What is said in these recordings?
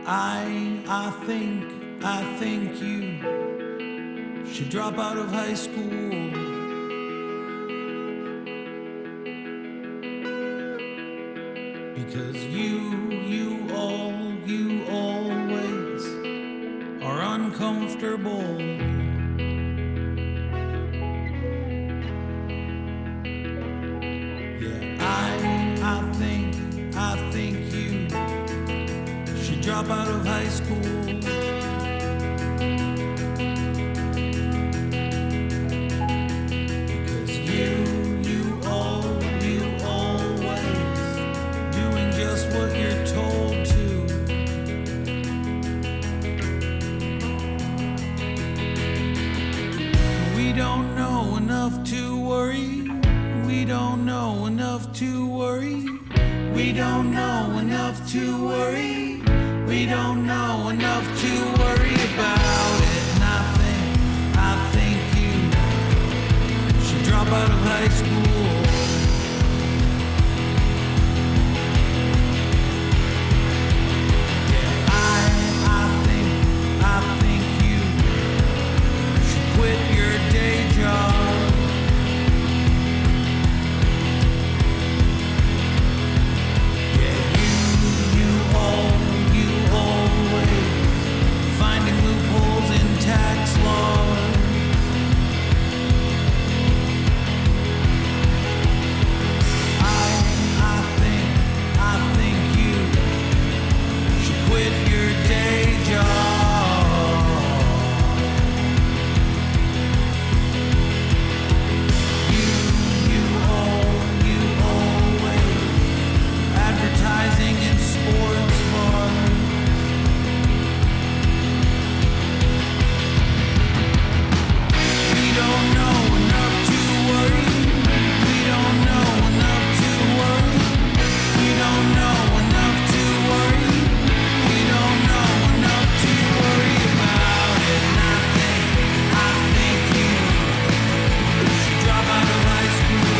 I think you should drop out of high school. Because you always are uncomfortable. Yeah, I think you should drop out of high school. Because you always doing just what you're told to. We don't know enough to worry. We don't know enough to worry. We don't know enough to worry. We don't know enough to worry about it. And I think you should drop out of high school. Yeah, I think you should quit your day job. Tax laws. I think you should quit your day job. You always advertising in sports bars. We don't know enough to worry. We don't know enough to worry. We don't know enough to worry. We don't know enough to worry about it. And I think you should drop out of high school.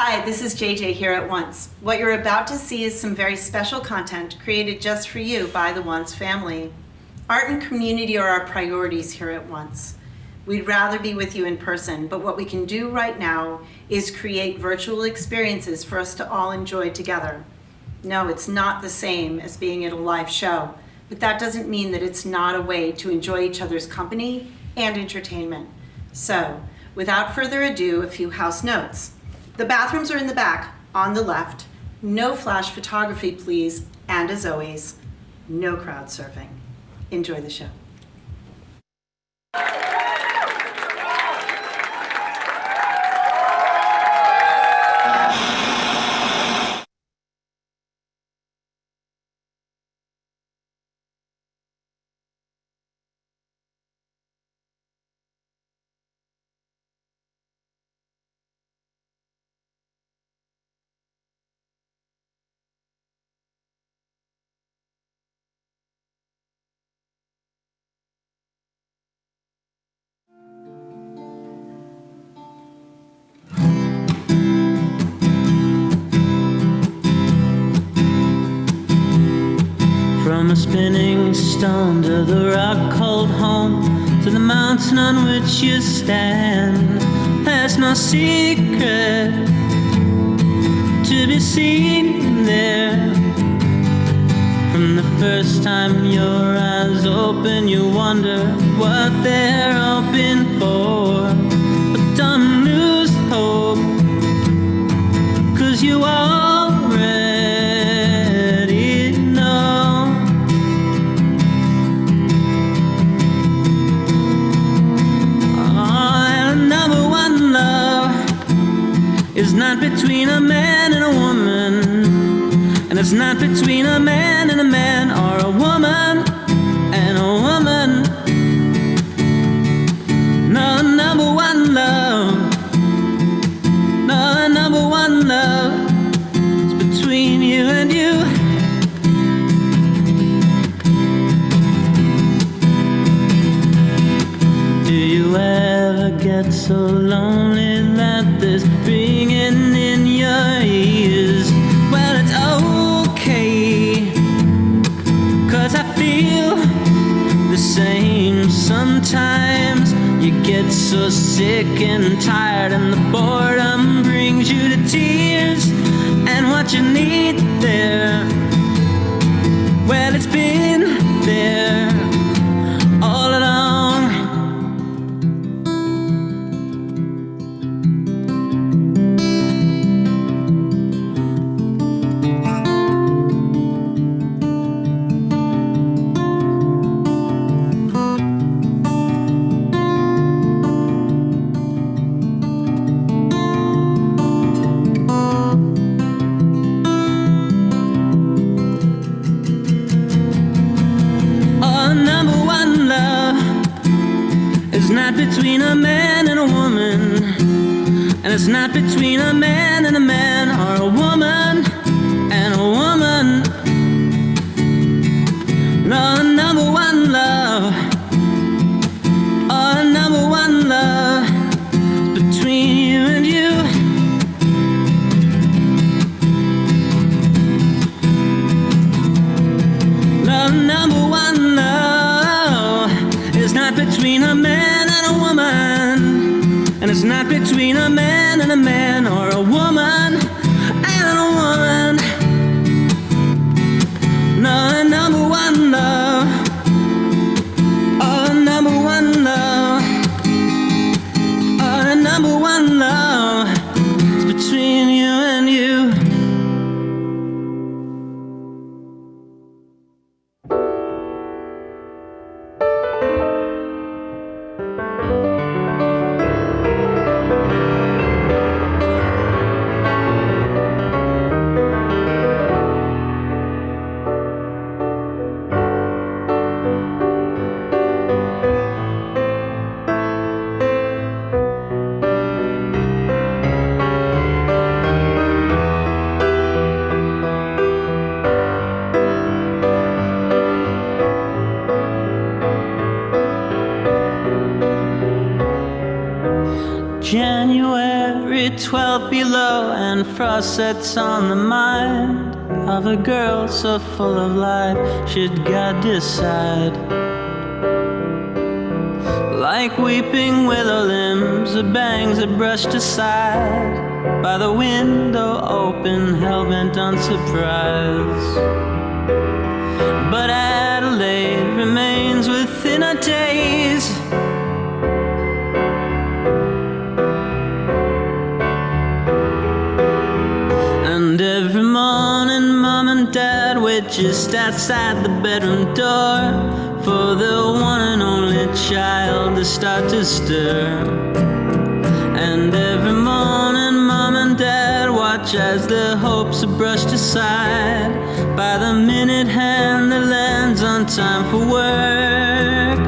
Hi, this is JJ here at Once. What you're about to see is some very special content created just for you by the Once family. Art and community are our priorities here at Once. We'd rather be with you in person, but what we can do right now is create virtual experiences for us to all enjoy together. No, it's not the same as being at a live show, but that doesn't mean that it's not a way to enjoy each other's company and entertainment. So, without further ado, a few house notes. The bathrooms are in the back, on the left. No flash photography, please. And as always, no crowd surfing. Enjoy the show. From a spinning stone to the rock-cold home, to the mountain on which you stand, there's no secret to be seen there. From the first time your eyes open, you wonder what they're open for. But don't lose hope, 'cause you already know. Number one love is not between a man and a woman, and it's not between a man and a man, or a woman and a woman. No, number one love, no, number one love is between you and you. Do you ever get so lonely that there's ringing in your ears? Well, it's okay, 'cause I feel the same sometimes. You get so sick and tired, and the boredom brings you to tears. And what you need there, well, it's been there all along. Between a man and a woman, and it's not between a man and a man, or a woman and a woman. No, number one love, oh, number one love is between you and you. No, number one love is not between a man and a woman, and it's not between a man and a man, or a woman and a woman. No, number one love, oh, number one love, oh, number one love is between you and you. when frost sets on the mind of a girl so full of life, should God decide? Like weeping willow limbs, the bangs are brushed aside by the window open, hell-bent on surprise. But Adelaide remains within our days. And every morning Mom and Dad wait just outside the bedroom door for the one and only child to start to stir. And every morning Mom and Dad watch as their hopes are brushed aside by the minute hand that lands on time for work.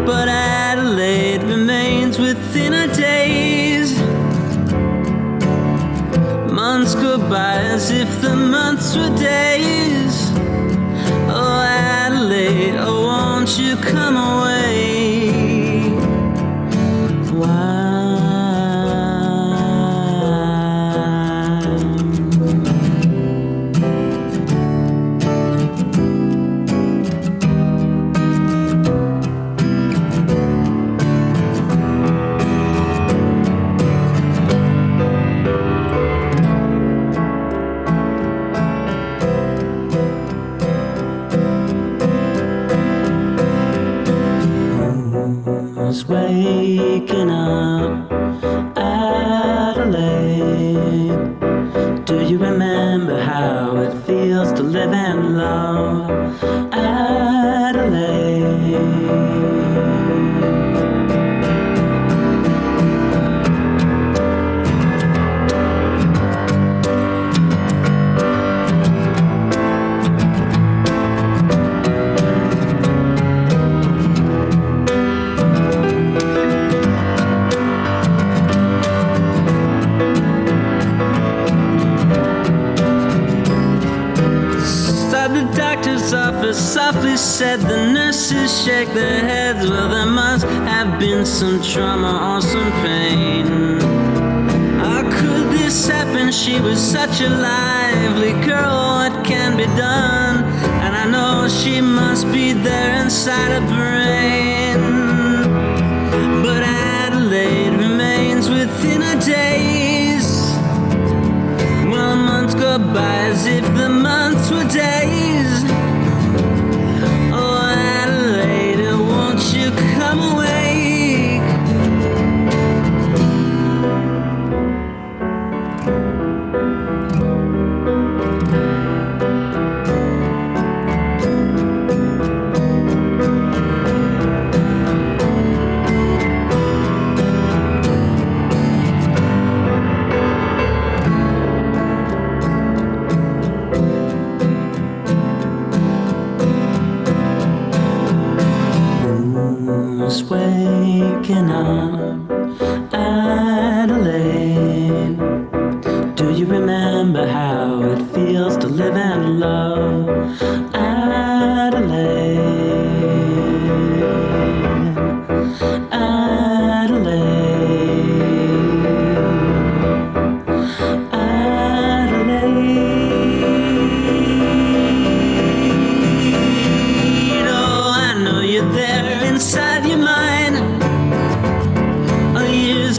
But Adelaide remains within her days. Months go by as if the months were days. Oh Adelaide, oh won't you come away? Why? Was waking up, Adelaide. Do you remember how it feels to live and love, Adelaide? Softly said the nurses shake their heads. Well, there must have been some trauma or some pain. How could this happen? She was such a lively girl. What can be done? And I know she must be there inside her brain. But Adelaide remains within her days. Well, months go by as if the months were days. Come awake. Waking up, Adelaide. Do you remember how it feels to live and love, Adelaide? Adelaide, Adelaide. Oh, I know you're there inside your mind.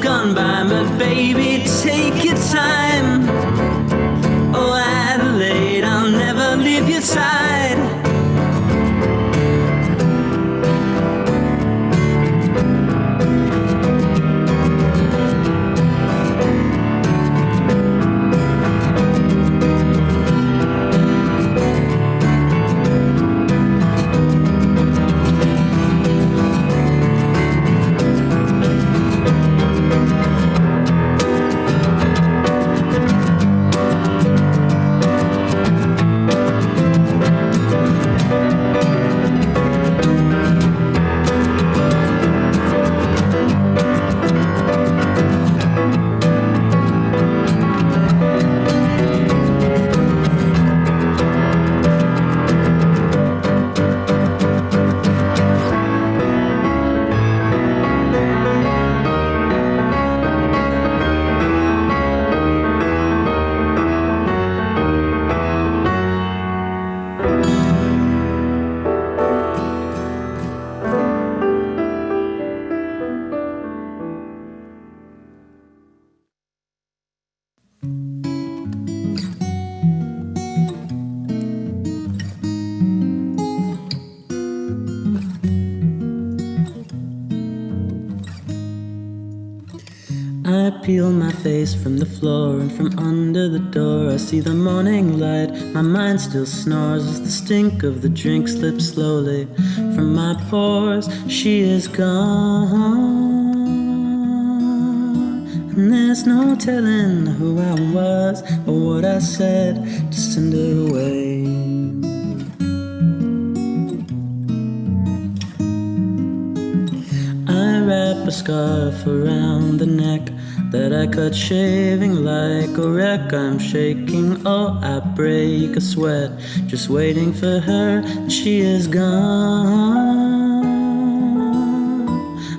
Gone by, but baby, take your time. Oh, Adelaide, I'll never leave your side. peel my face from the floor, and from under the door I see the morning light. My mind still snores as the stink of the drink slips slowly from my pores. She is gone, and there's no telling who I was or what I said to send her away. I wrap a scarf around the neck that I cut shaving like a wreck. I'm shaking, oh, I break a sweat, just waiting for her, and she is gone.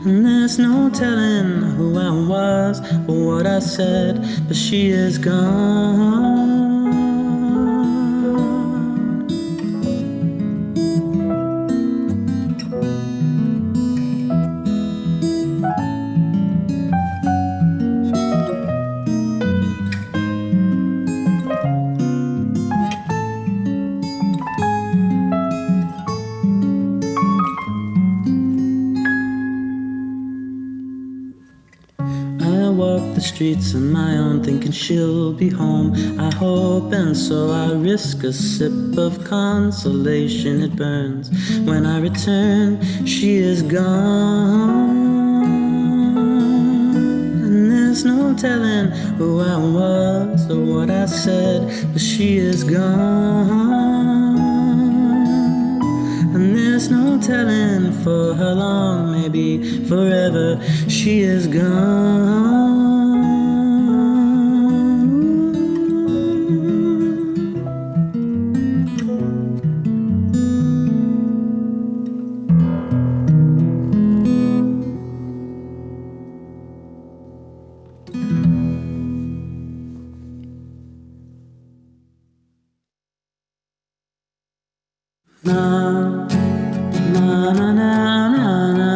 And there's no telling who I was or what I said, but she is gone. Streets on my own, thinking she'll be home, I hope, and so I risk a sip of consolation. It burns when I return, she is gone, and there's no telling who I was or what I said, but she is gone, and there's no telling for how long, maybe forever, she is gone. Na na na na na na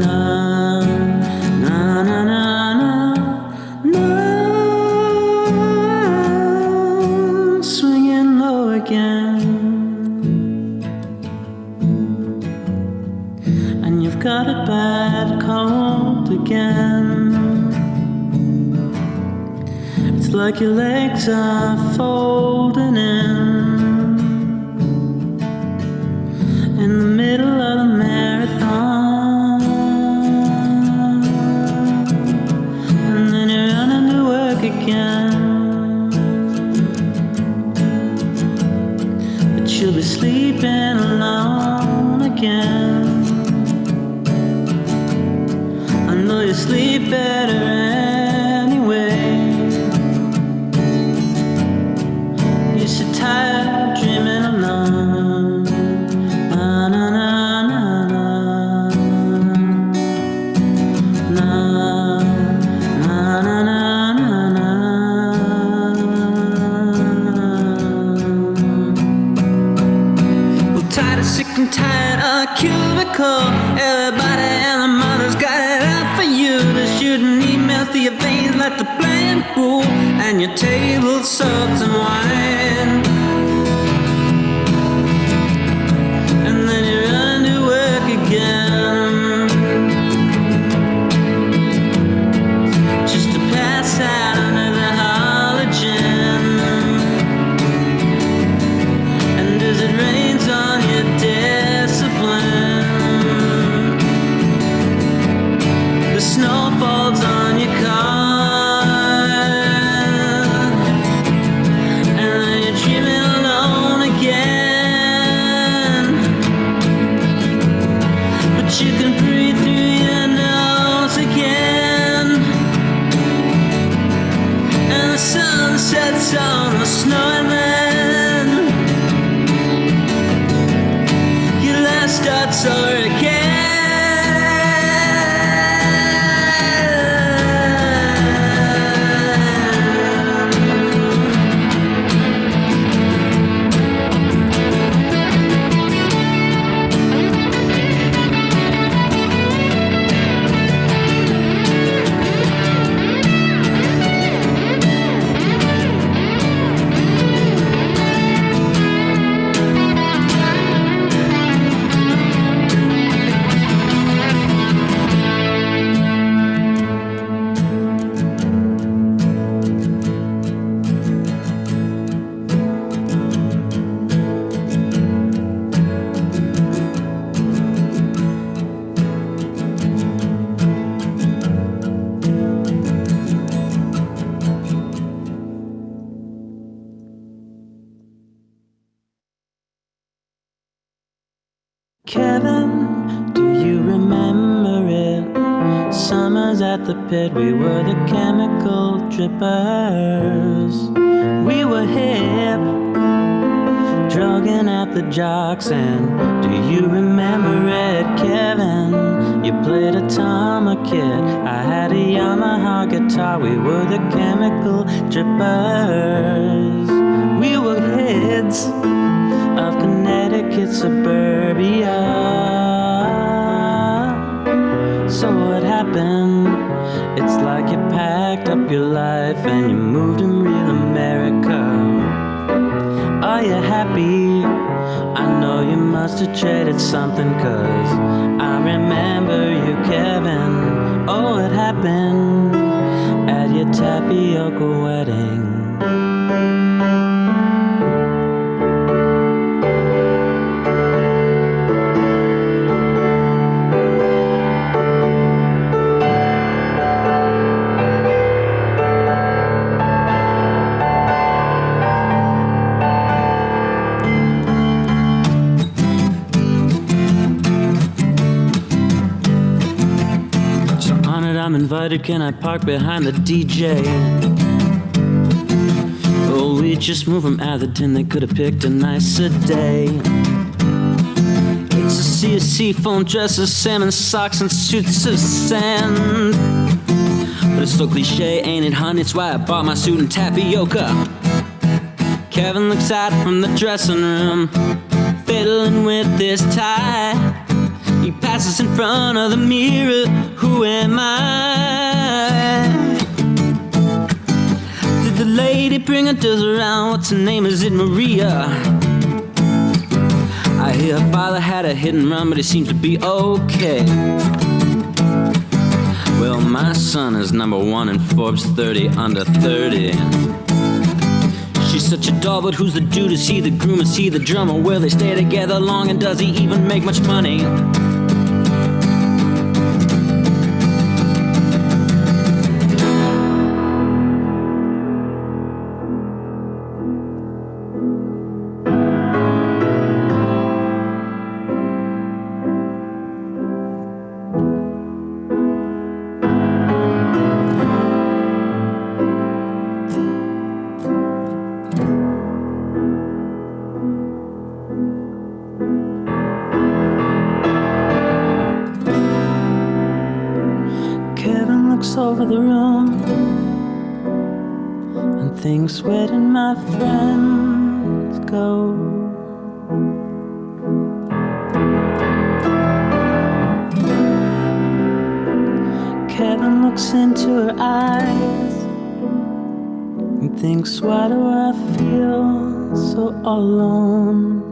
na na na na na, swinging low again, and you've got a bad cold again. It's like your legs are folding in the middle of the marathon, and then you're running to work again, but you'll be sleeping alone again. I know you sleep better anyway. You're so tired dreaming alone. Na na na na na na na na na na. Well, tired, sick and tired of a cubicle. Everybody and the mother's got it out for you. They're shooting emails to your veins like the playing pool, and your table soaked in wine. And then you run to work again, just to pass out under the halogen. And as it rains on your discipline, the snow falls on your car. You can breathe through your nose again, and the sun sets on the snow, and then your life starts over again. at the pit, we were the chemical drippers. We were hip, drugging at the jocks. And do you remember it, Kevin? You played a tourniquet, I had a Yamaha guitar. We were the chemical drippers. We were kids of Connecticut suburbia. So what happened? It's like you packed up your life and you moved in real America. Are you happy? I know you must have traded something, 'cause I remember you, Kevin. Oh, it happened at your tapioca wedding. I'm invited, can I park behind the DJ? Oh, we just moved from Atherton, they could have picked a nicer day. It's a sea of seafoam dresses, salmon socks and suits of sand. But it's so cliche, ain't it, honey? It's why I bought my suit and tapioca. Kevin looks out from the dressing room, fiddling with his tie. He passes in front of the mirror. Who am I? Did the lady bring her dolls around? What's her name? Is it Maria? I hear her father had a hit and run, but he seems to be okay. Well, my son is #1 in Forbes 30 under 30. She's such a doll, but who's the dude? Is he the groom? Is he the drummer? Will they stay together long? And does he even make much money? Over the room and thinks, where did my friends go? Kevin looks into her eyes and thinks, why do I feel so alone?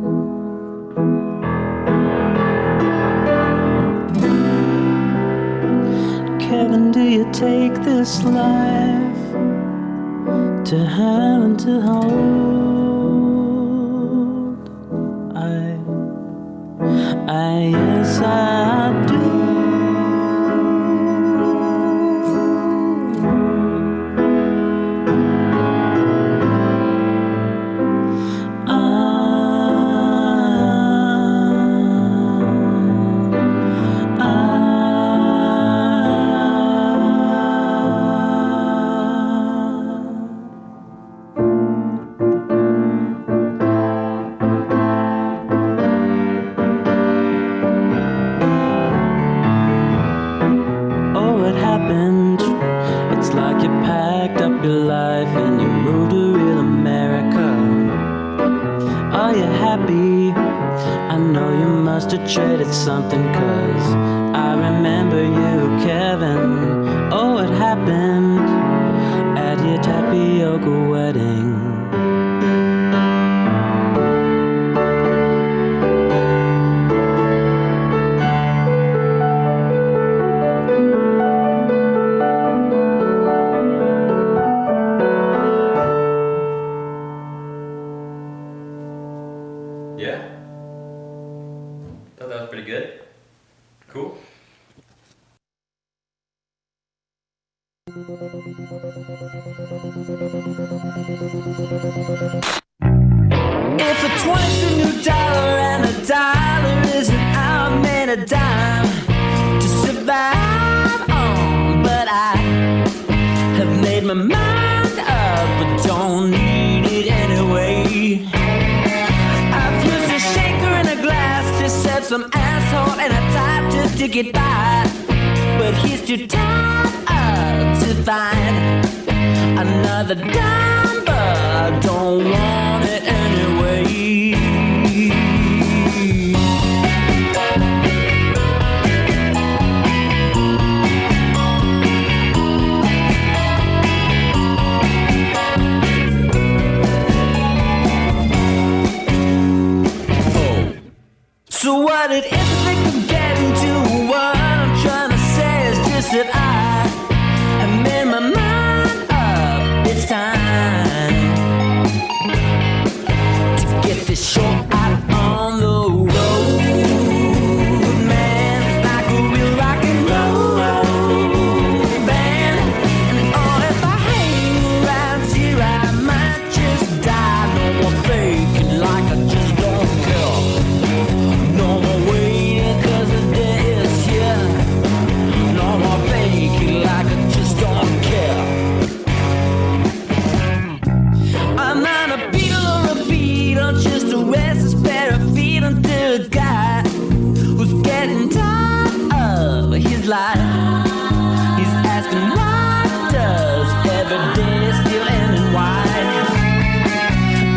Kevin, do you take this life to have and to hold? Yes, I do. Traded something, 'cause I remember you, Kevin. Oh, it happened at your tapioca wedding. Yeah? Thought that was pretty good. Cool. If a 20's a new dollar and a dollar isn't out, made a dime to survive on, but I Made my mind up, but don't need it anyway. I've used a shaker and a glass to set some asshole and a tie just to get by. But he's too tired to find another dime, but I don't want it anyway. So what it is, I think I'm getting to. What I'm trying to say is just that I made my mind up. It's time to get this show out on the road, man, like a real rock and roll band. And oh, if I hang around here, I might just die. No more faking like I just don't care. No more waiting 'cause the day is here. No more faking like I just don't care. I'm not a Beatle or a Beatle, just a restless pair of feet until a guy who's getting tired of his life. He's asking why does every day still end in white?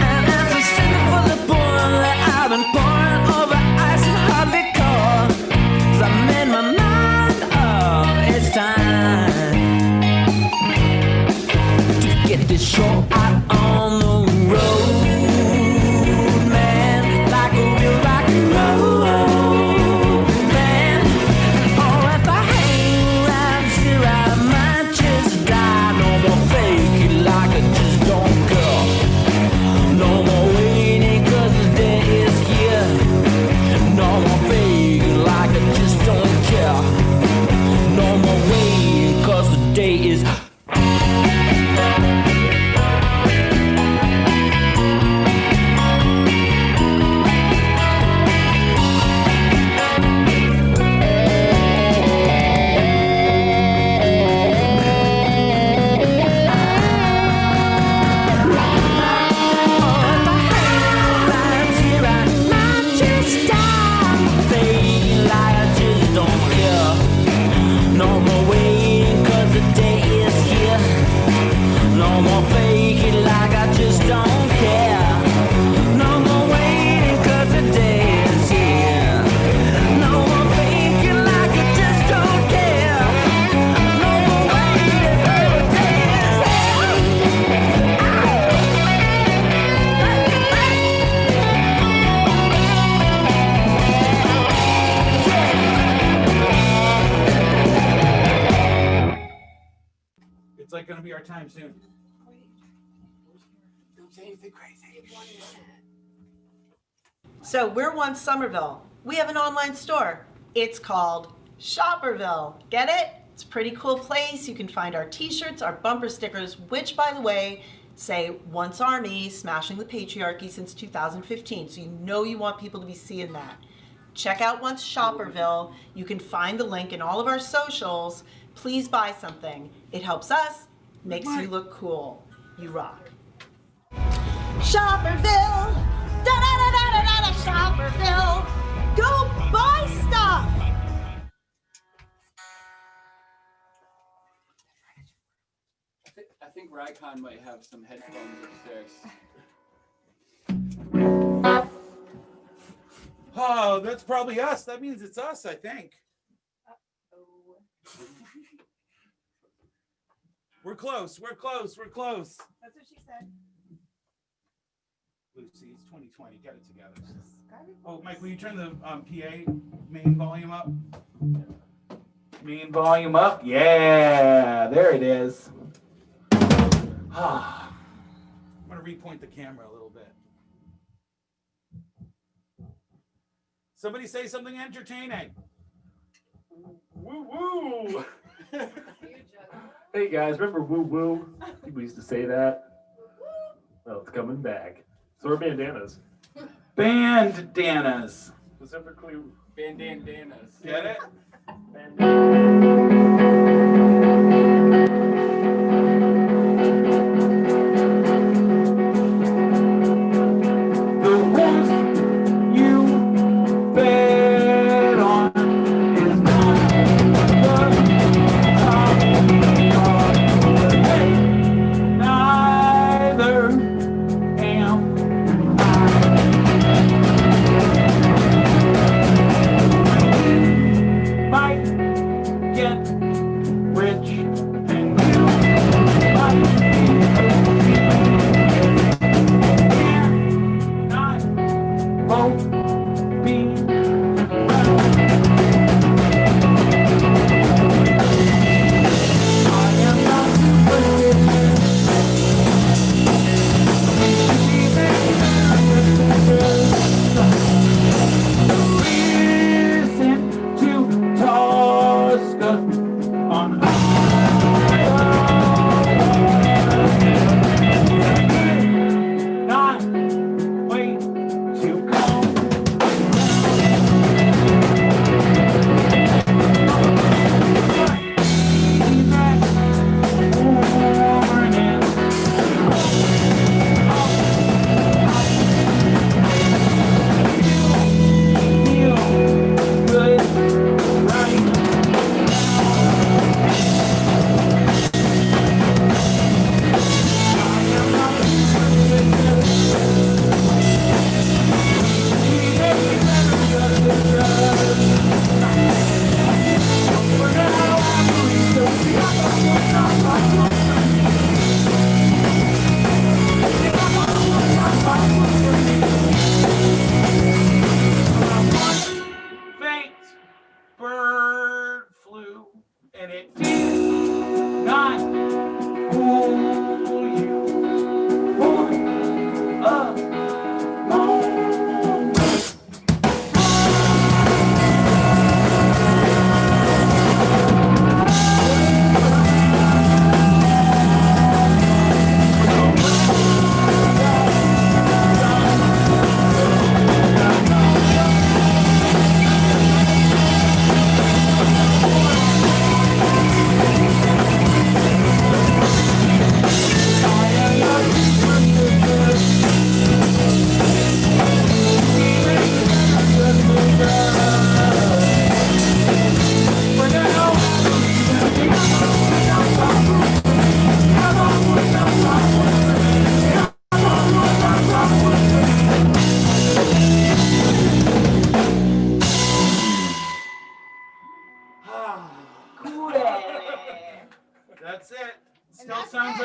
And as I'm sitting for the boiler, I've been pouring over ice and hardly cold. 'Cause I made my mind up, it's time to get this show out on the road, man, like a real rock and roll band. Oh, if I hang around here, I might just die. No more faking like I just don't care. No more waiting 'cause the day is here. No more faking like I just don't care. No more waiting 'cause the day is. No more waiting 'cause the day is here. No more faking like I just don't care. No more waiting 'cause the day is here. No more faking like I just don't care. No more waiting 'cause the day is It's like gonna be our time soon. Don't say anything crazy. So we're once Somerville. We have an online store. It's called Shopperville. Get it? It's a pretty cool place. You can find our t-shirts, our bumper stickers, which by the way, say Once Army, smashing the patriarchy since 2015. So you know you want people to be seeing that. Check out Once Shopperville. You can find the link in all of our socials. Please buy something. It helps us, makes you look cool. You rock. Shopperville! Da-da-da-da-da-da, Shopperville! Go buy stuff! I think Rycon might have some headphones upstairs. Oh, that's probably us. That means it's us, I think. We're close. We're close. We're close. That's what she said. Lucy, it's 2020. Get it together. Oh, Mike, will you turn the PA main volume up? Main volume up. Yeah, there it is. I'm going to repoint the camera a little bit. Somebody say something entertaining. Woo woo! Hey guys, remember woo woo? People used to say that. Well, it's coming back. So are bandanas. Bandanas. Specifically, Bandanas. Get it? bandanas.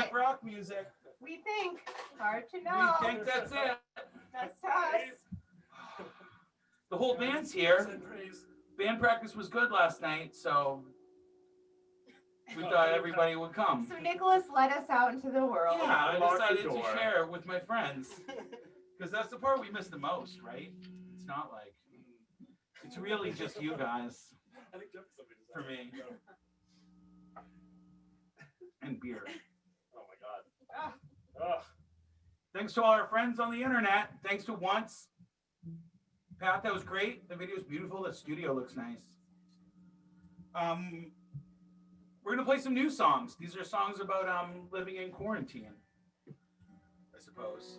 like rock music. We think. Hard to know. We think that's it. That's to us. The whole band's here. Band practice was good last night, so we thought everybody would come. So Nicholas led us out into the world. Yeah, I Lock the decided to door. share it with my friends. Because that's the part we miss the most, right? It's not like, it's really just you guys for me. And beer. Oh my God. Ugh. Thanks to all our friends on the internet. Thanks to Once. Pat, that was great. The video's beautiful. The studio looks nice. We're gonna play some new songs. These are songs about living in quarantine. I suppose.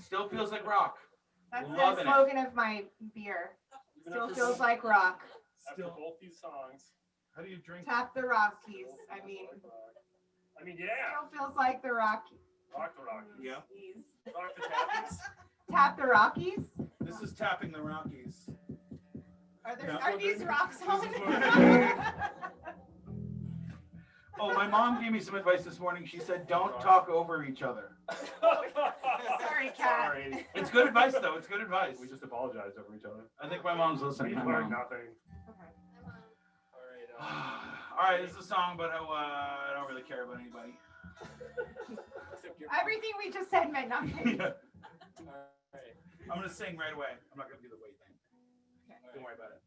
Still feels like rock. That's Loving the slogan of my beer. Still feels like rock. After both these songs. How do you drink? Tap the Rockies. I mean, yeah. still feels like the Rockies. Rock the Rockies. Yeah. Rock the Tappies. Tap the Rockies? This is Tapping the Rockies. Are these rock songs? Oh, my mom gave me some advice this morning. She said, don't talk over each other. Sorry, Kat. Sorry. It's good advice, though. It's good advice. We just apologize over each other. I think my mom's listening. We've I learned know. nothing. All right, this is a song about how I don't really care about anybody. Everything we just said meant nothing. Yeah. I'm going to sing right away. I'm not going to do the wait thing. Okay. Don't worry about it.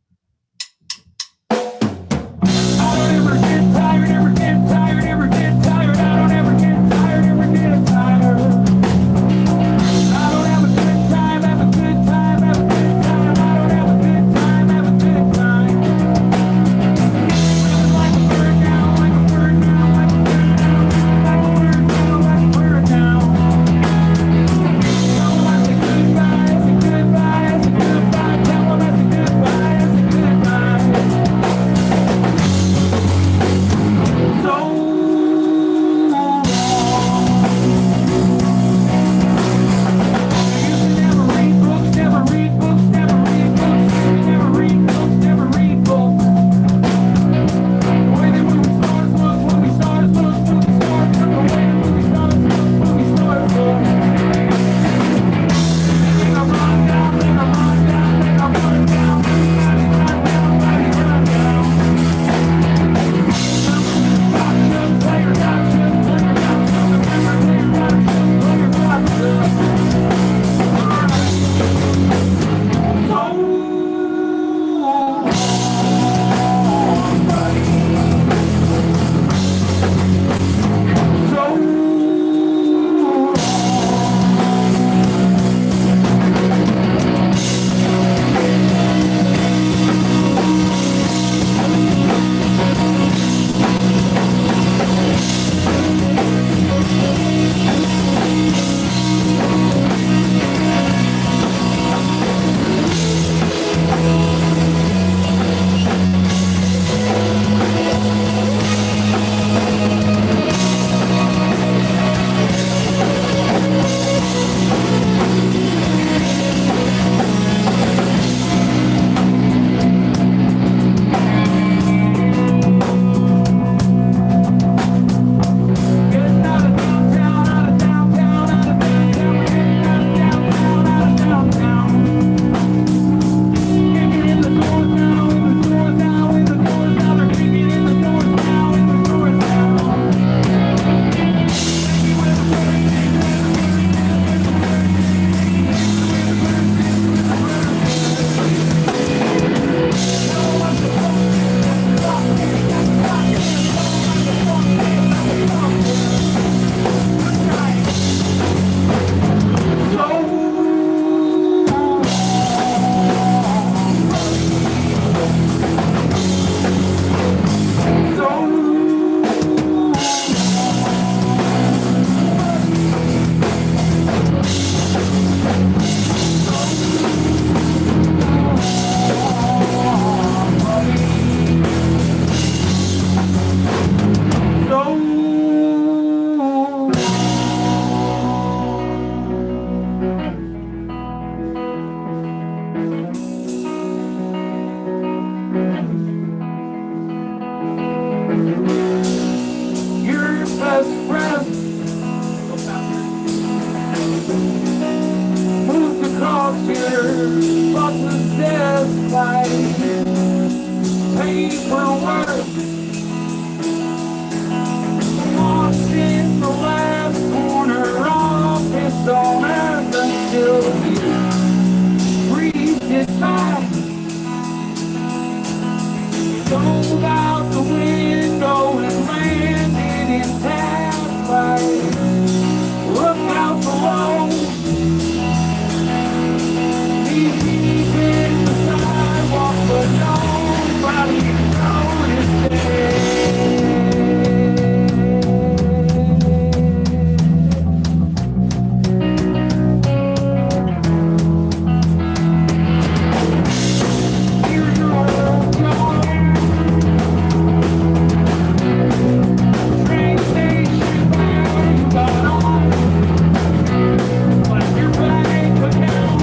Like a bird now, like a bird now. fight, paperwork, lost in the last corner office on earth until you breathed it back. Dove out the window and landed in Tampa. Look out below. Knee deep in the sidewalk, but nobody noticed it. Here's your old job. Train station where you got on. Like your bank account.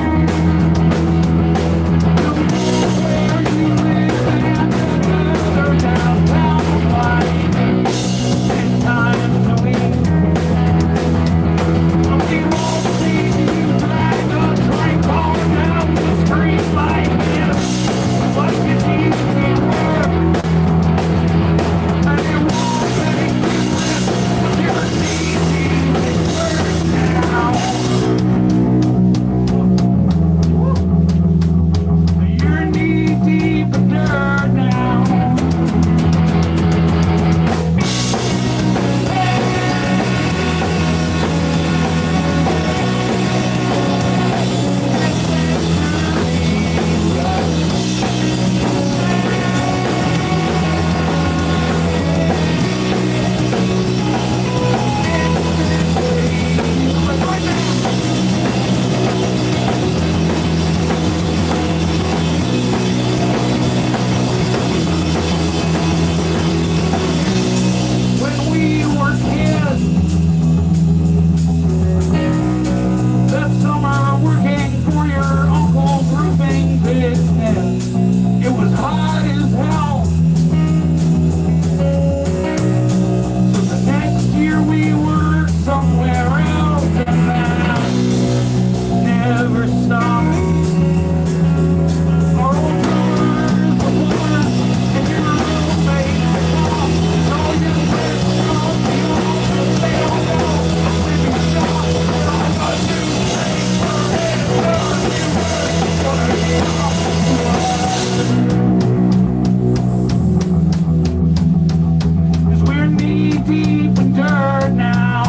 Where you live and another downtown light. 10 times a week. You won't see you drag a drink on down the street like this. But you need to work. And it won't make you you're needing to work now. You're knee deep in dirt now. When we were kids, that summer working for your uncle's roofing business, it was hot as hell. So the next year we worked somewhere else and that never stopped. Our old drummers were one and your roommate was off. And all your friends don't feel they don't know when you stop. And all the new things are cause we're knee deep in dirt now.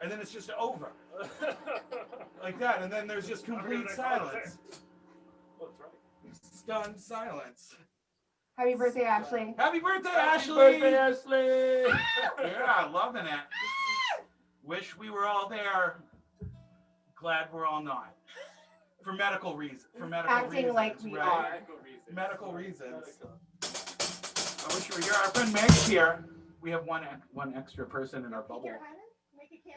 And then it's just over. Like that, and then there's just complete silence. Oh, that's right. Stunned silence. Happy birthday, Ashley. Happy birthday, Happy Ashley! birthday, Ashley! Yeah, loving it. Wish we were all there. Glad we're all not. For medical reasons. Acting like we are. Medical reasons. I wish you were here. Our friend Meg's here. We have one extra person in our bubble.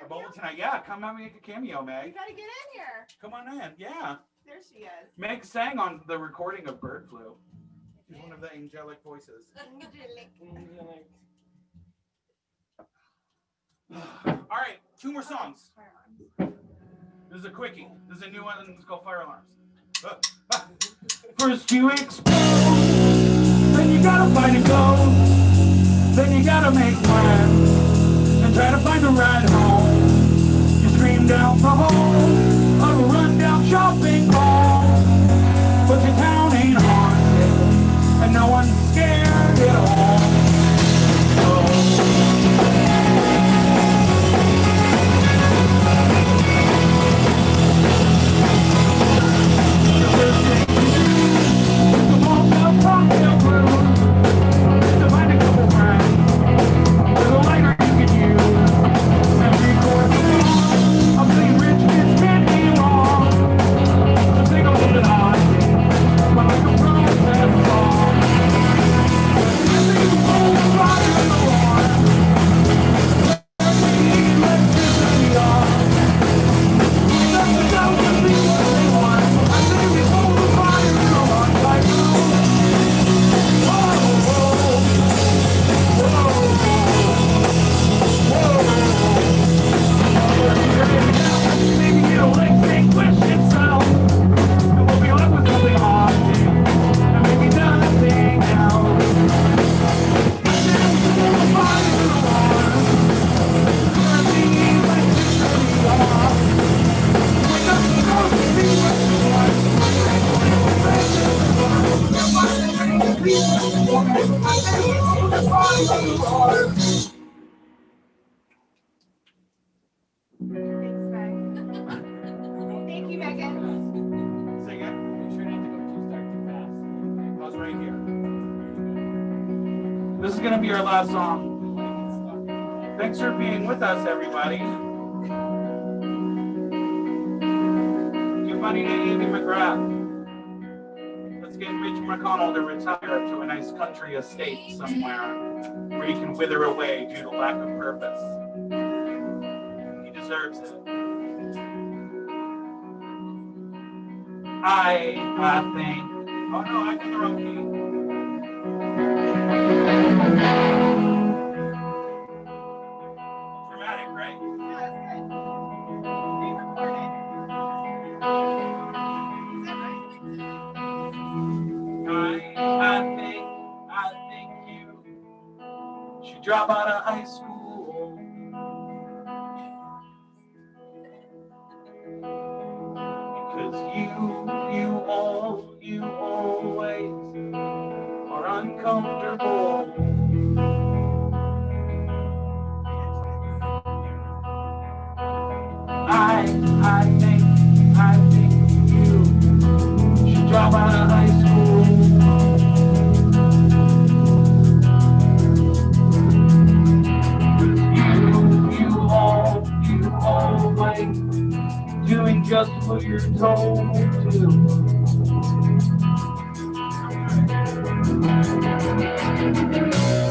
Our bubble tonight. Yeah, come out and make a cameo, Meg. You gotta get in here. Come on in. Yeah. There she is. Meg sang on the recording of Bird Flu. She's one of the angelic voices. All right, 2 more songs. This is a quickie. This is a new one. It's called Fire Alarms. First you explode, then you gotta find a go, then you gotta make plans and try to find a ride home. You scream down the hall of a rundown shopping mall, but your town ain't haunted and no one's scared at all. Rich kids Thank you, Megan. Say again. Make sure not to go too fast. I was right here. This is going to be our last song. Thanks for being with us, everybody. Give money to Amy McGrath. Let's get Mitch McConnell to retire to a nice country estate somewhere where he can wither away due to lack of purpose. He deserves it. I think. Oh no, I did the wrong key. Dramatic, right? I think you should drop out of high school. Because you always are uncomfortable. I think you should drop out of high school. You always doing just what you're told to.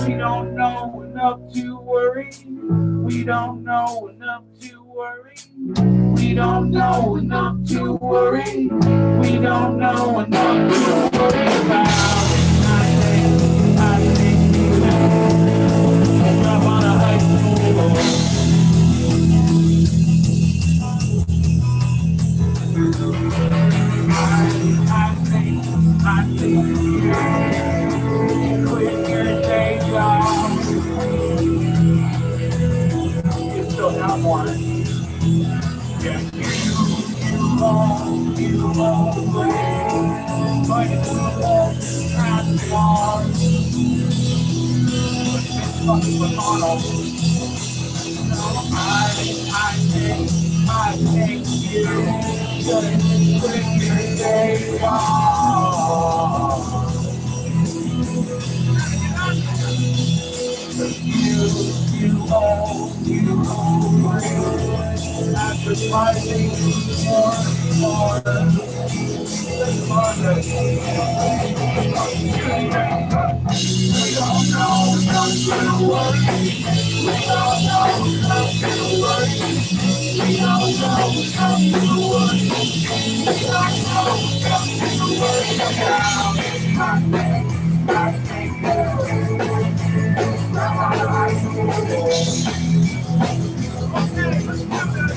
We don't know enough to worry. We don't know enough to worry. We don't know enough to worry. We don't know enough to worry about. I think you drop out of high school. I think you quit your day job. You still have one. Yeah, you always fight it to the wall, transform. Fucking McConnell. I think you should quit your day job. You always advertising more. We don't know enough to worry. We don't know enough to worry. We don't know enough to worry. We don't know enough to worry about. I think okay, let's do this.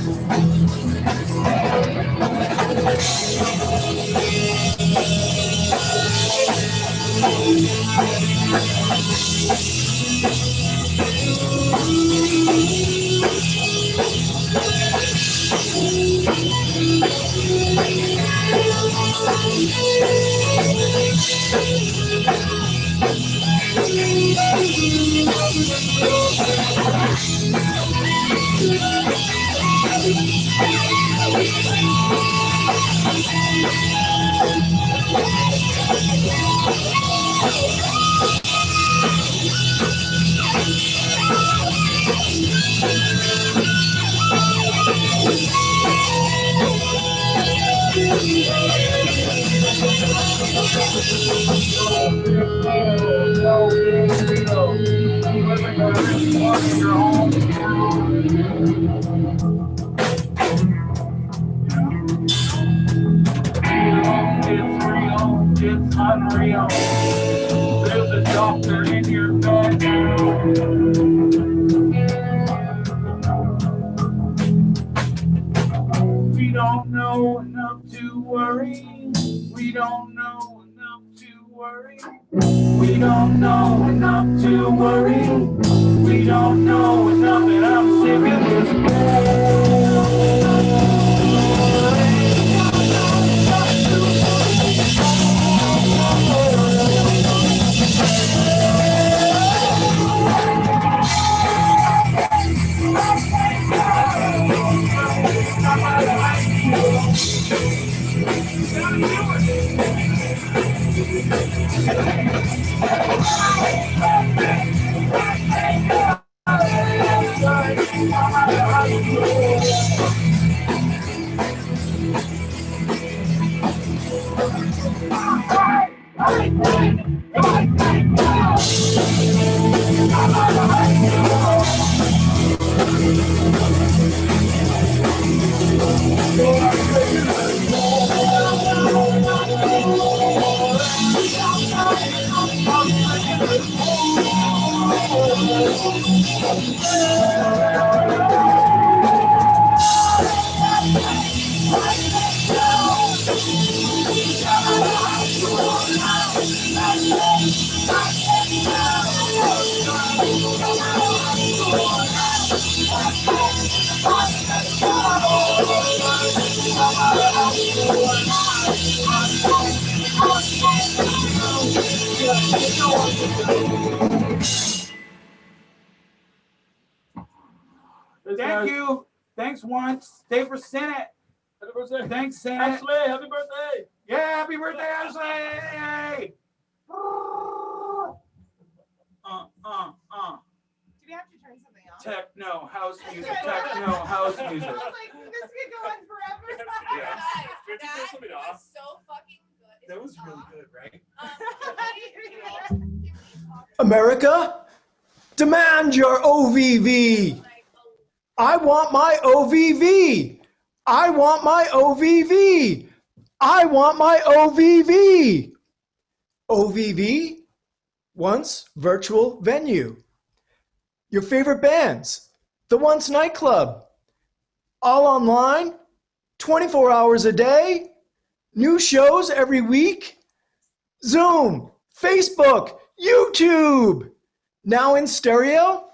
It's unreal. There's a doctor in your bed. We don't know enough to worry. We don't know enough to worry. We don't know enough to worry. We don't know enough, and I'm sick of this bed. Thank you. Thanks once. Stay for Sinnet. Happy birthday. Thanks, Sinnet. Ashley, happy birthday. Yeah, happy birthday, Ashley. Do we have to turn something off? Techno house music. Techno house music. I was like, this could go on forever. Yeah. That turn something was off? so fucking good. That was really good, right? America, demand your OVV. I want my OVV. I want my OVV. I want my OVV. OVV, once virtual venue. Your favorite bands, the Once nightclub. All online, 24 hours a day. New shows every week. Zoom, Facebook, YouTube. Now in stereo.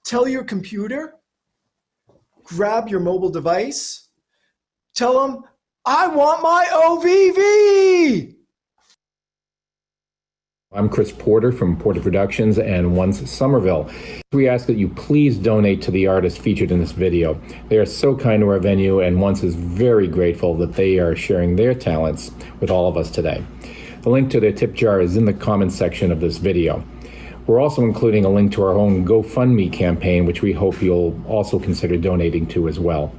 Tell your computer, grab your mobile device, tell them, I want my OVV. I'm Chris Porter from Porter Productions and Once Somerville. We ask that you please donate to the artists featured in this video. They are so kind to our venue, and Once is very grateful that they are sharing their talents with all of us today. The link to their tip jar is in the comments section of this video. We're also including a link to our own GoFundMe campaign, which we hope you'll also consider donating to as well.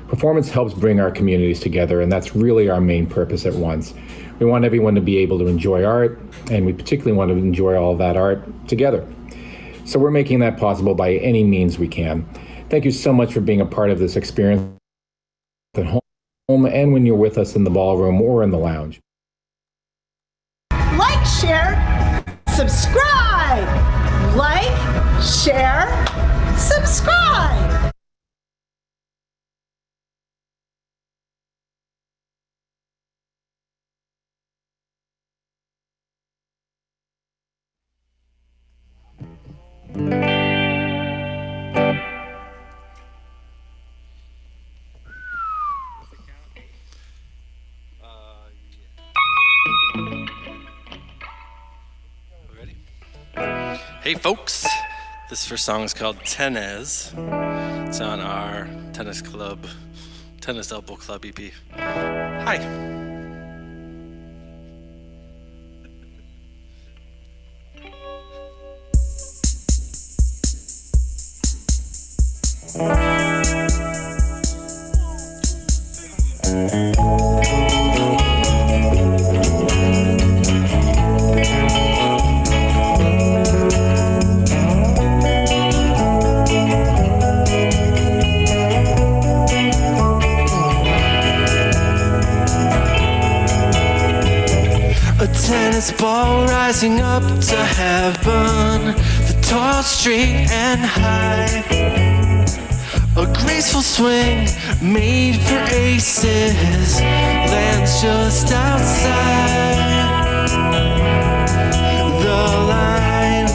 Performance helps bring our communities together, and that's really our main purpose at Once. We want everyone to be able to enjoy art, and we particularly want to enjoy all of that art together. So we're making that possible by any means we can. Thank you so much for being a part of this experience at home and when you're with us in the ballroom or in the lounge. Like, share, subscribe. Like, share, subscribe. Hey folks, this first song is called Tennis. It's on our tennis elbow club EP. Hi. Tennis ball rising up to heaven, the tall, straight and high. A graceful swing made for aces lands just outside the line.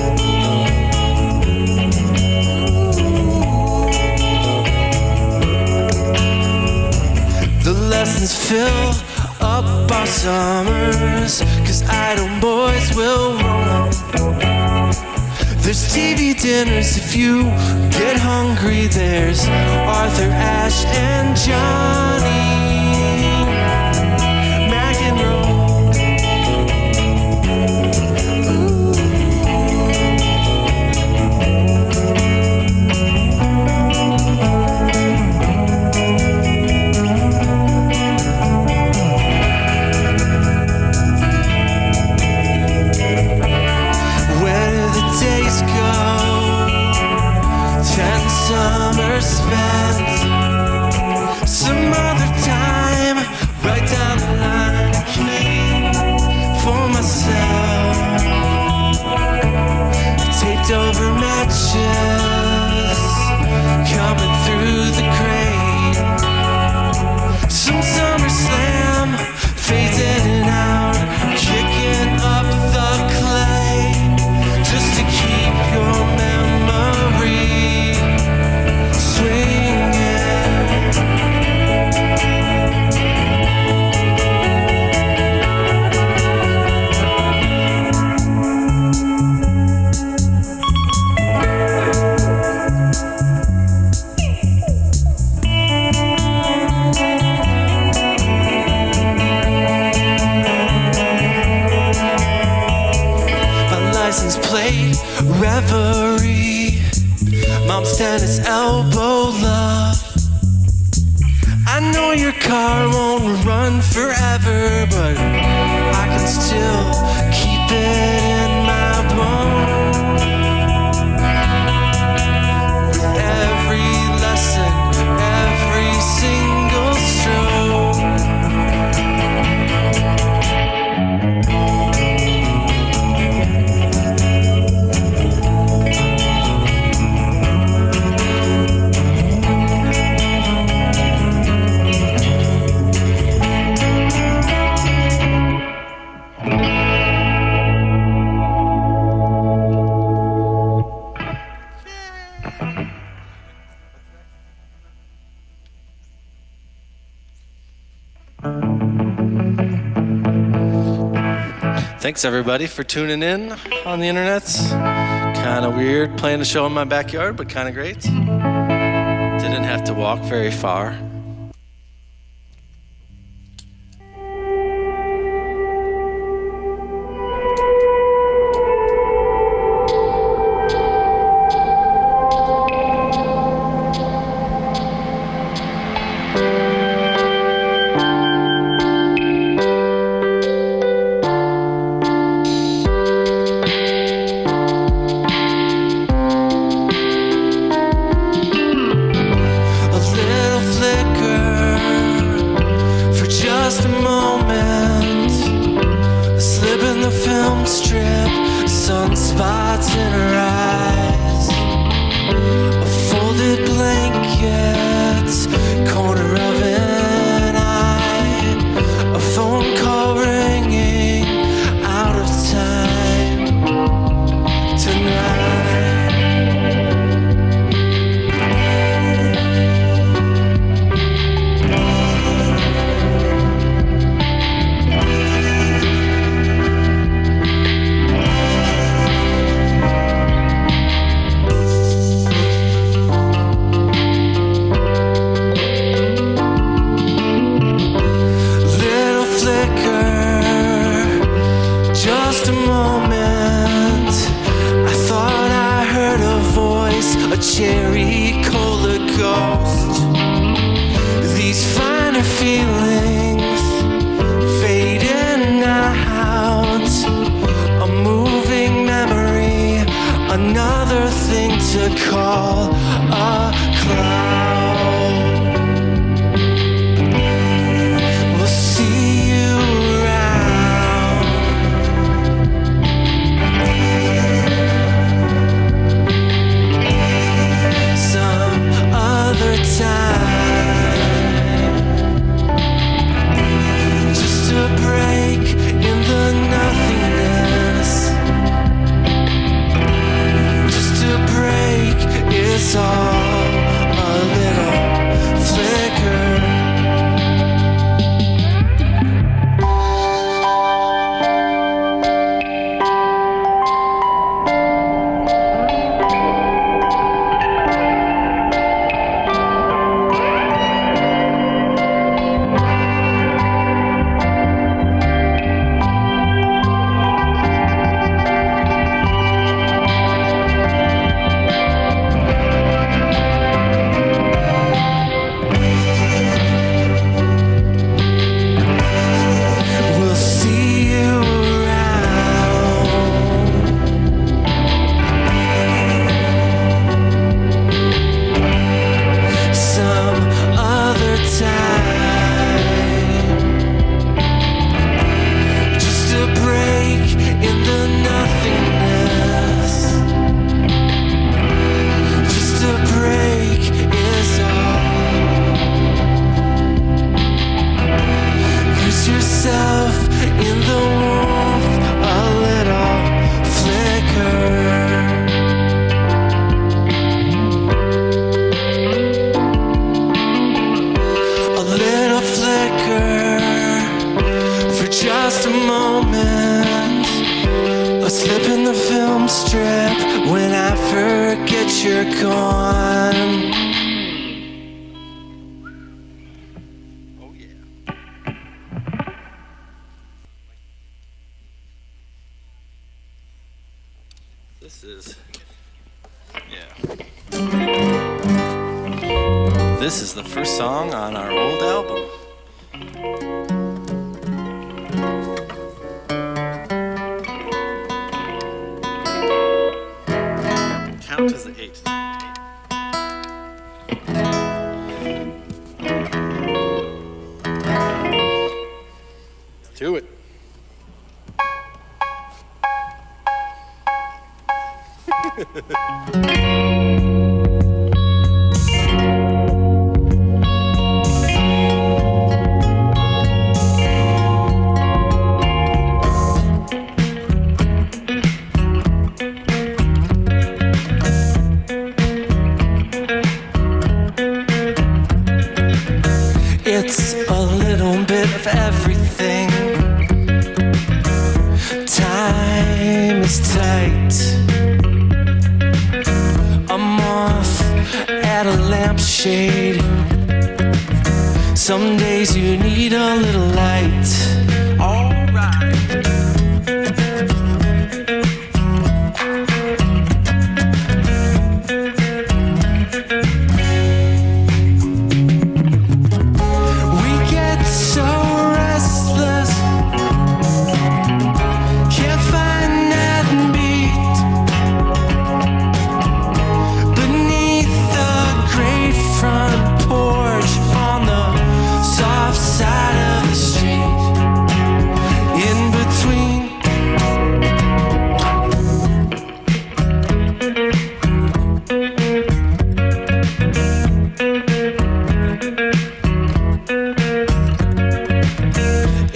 The lessons fill up our summers, 'cause idle boys will roam. There's TV dinners if you get hungry. There's Arthur Ashe and Johnny McEnroe. license plate reverie. Mom's tennis elbow love. I know your car won't run forever, but I can still keep it in my bones. With every lesson, every single stroke. Thanks everybody for tuning in on the internet. Kind of weird playing a show in my backyard, but kind of great. Didn't have to walk very far. This is, this is the first song on our old album. Count as 8. Do it. It's a little bit of everything. Time is tight. I'm off at a lampshade. Some days you need a little light. Alright.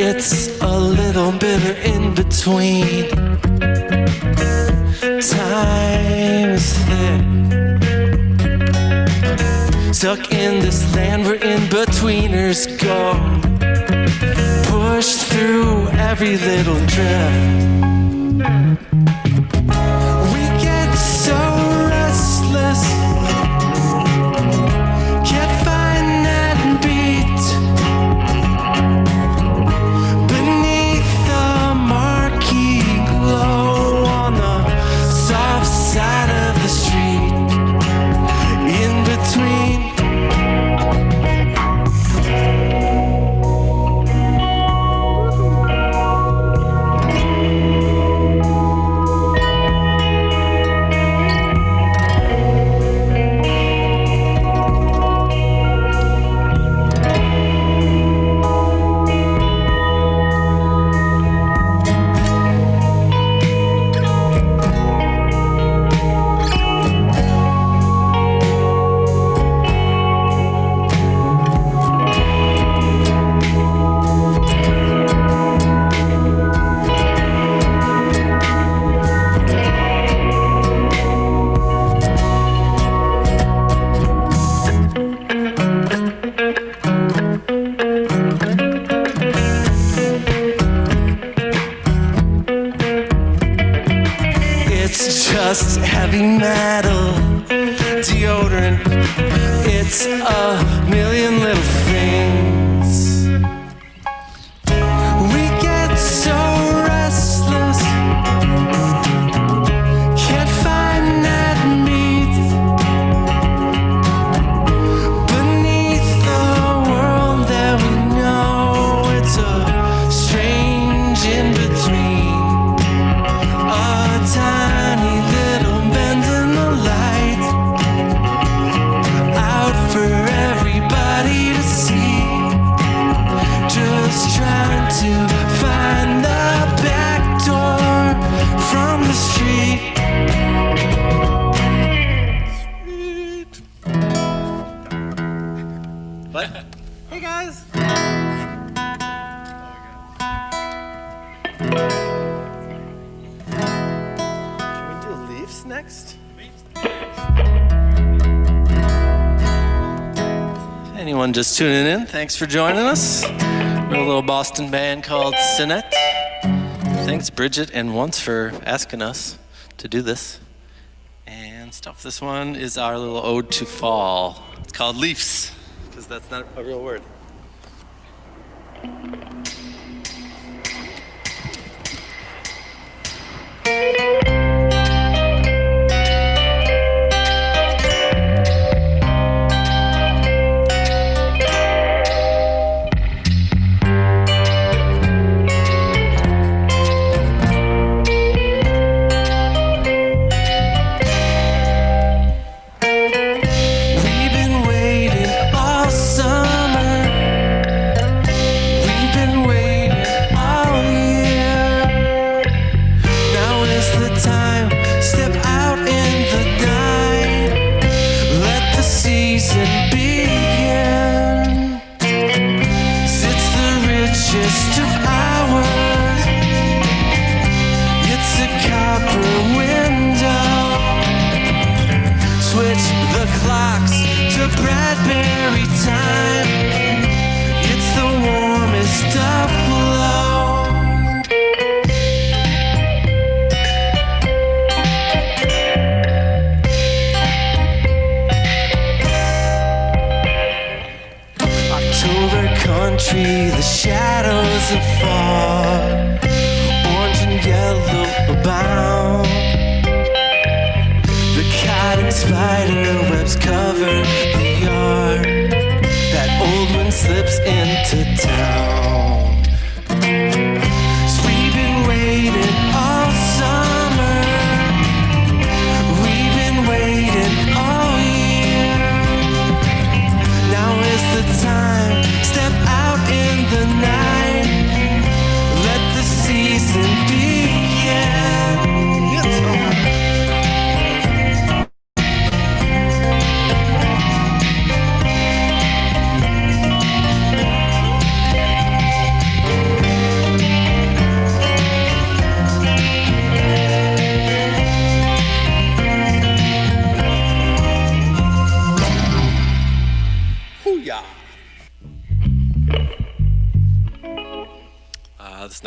It's a little bitter in between. Time is thick. Stuck in this land where in-betweeners go. Pushed through every little drift. We get so restless. Can't find that beat. Beneath the marquee glow on the soft side of the street. In between. Just heavy metal deodorant. It's a million little things. We get so restless. Can't find that meat. Beneath the world that we know, it's a strange in-between. A tiny little bend in the light, out for everybody to see. Just trying to find the back door from the street. What? Hey guys! Can we do Leafs next? Anyone just tuning in, thanks for joining us. We're a little Boston band called Sinnet. Thanks Bridget and Once for asking us to do this. And stuff. This one is our little ode to fall. It's called Leafs, because that's not a real word.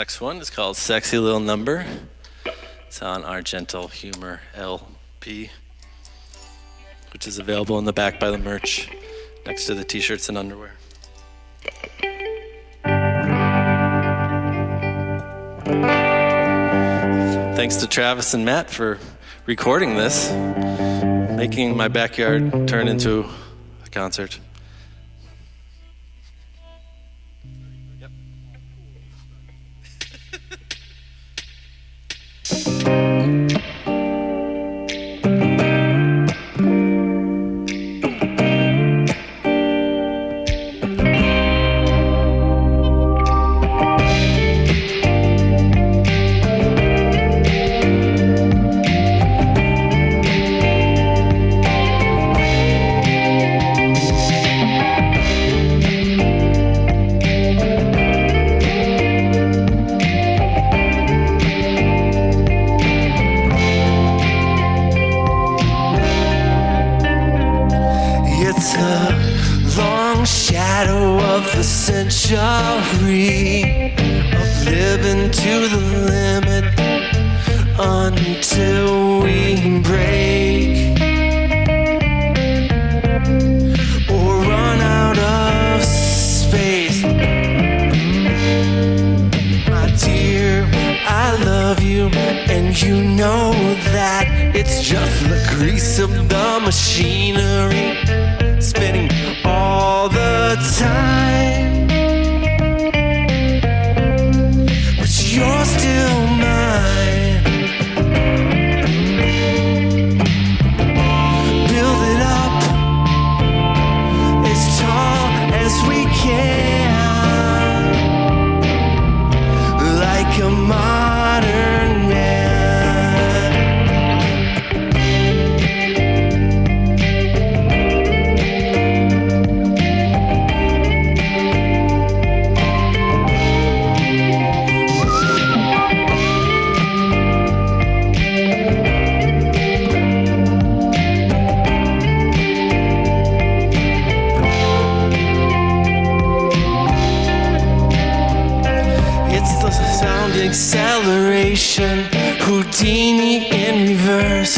next one is called Sexy Little Number. It's on our Gentle Humor LP, which is available in the back by the merch next to the t-shirts and underwear. Thanks to Travis and Matt for recording this, making my backyard turn into a concert. Of living to the limit until we break or run out of space. My dear, I love you, and you know that it's just the grease of the machinery spinning all the time. You're still mine. Build it up as tall as we can, like a modern man. Acceleration, Houdini in reverse.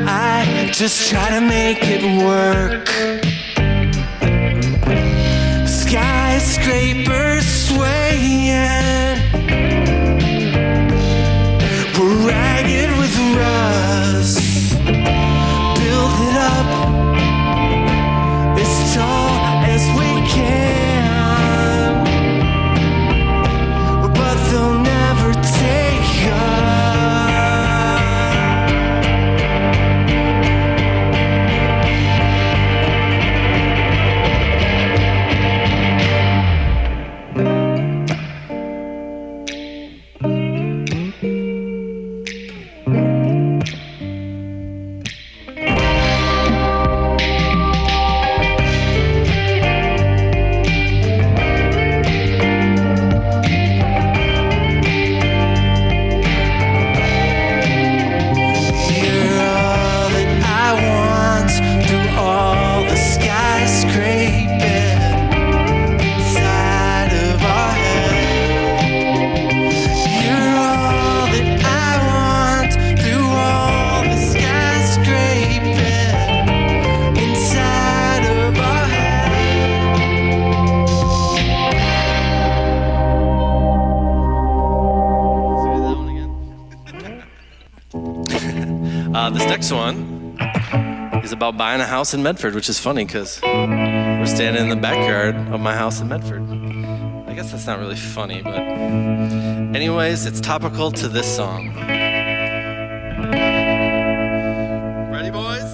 I just try to make it work. Skyscrapers swaying, we're ragged with rust. Build it up as tall as we can. They'll never take This next one is about buying a house in Medford, which is funny because we're standing in the backyard of my house in Medford. I guess that's not really funny, but anyways, it's topical to this song. Ready, boys?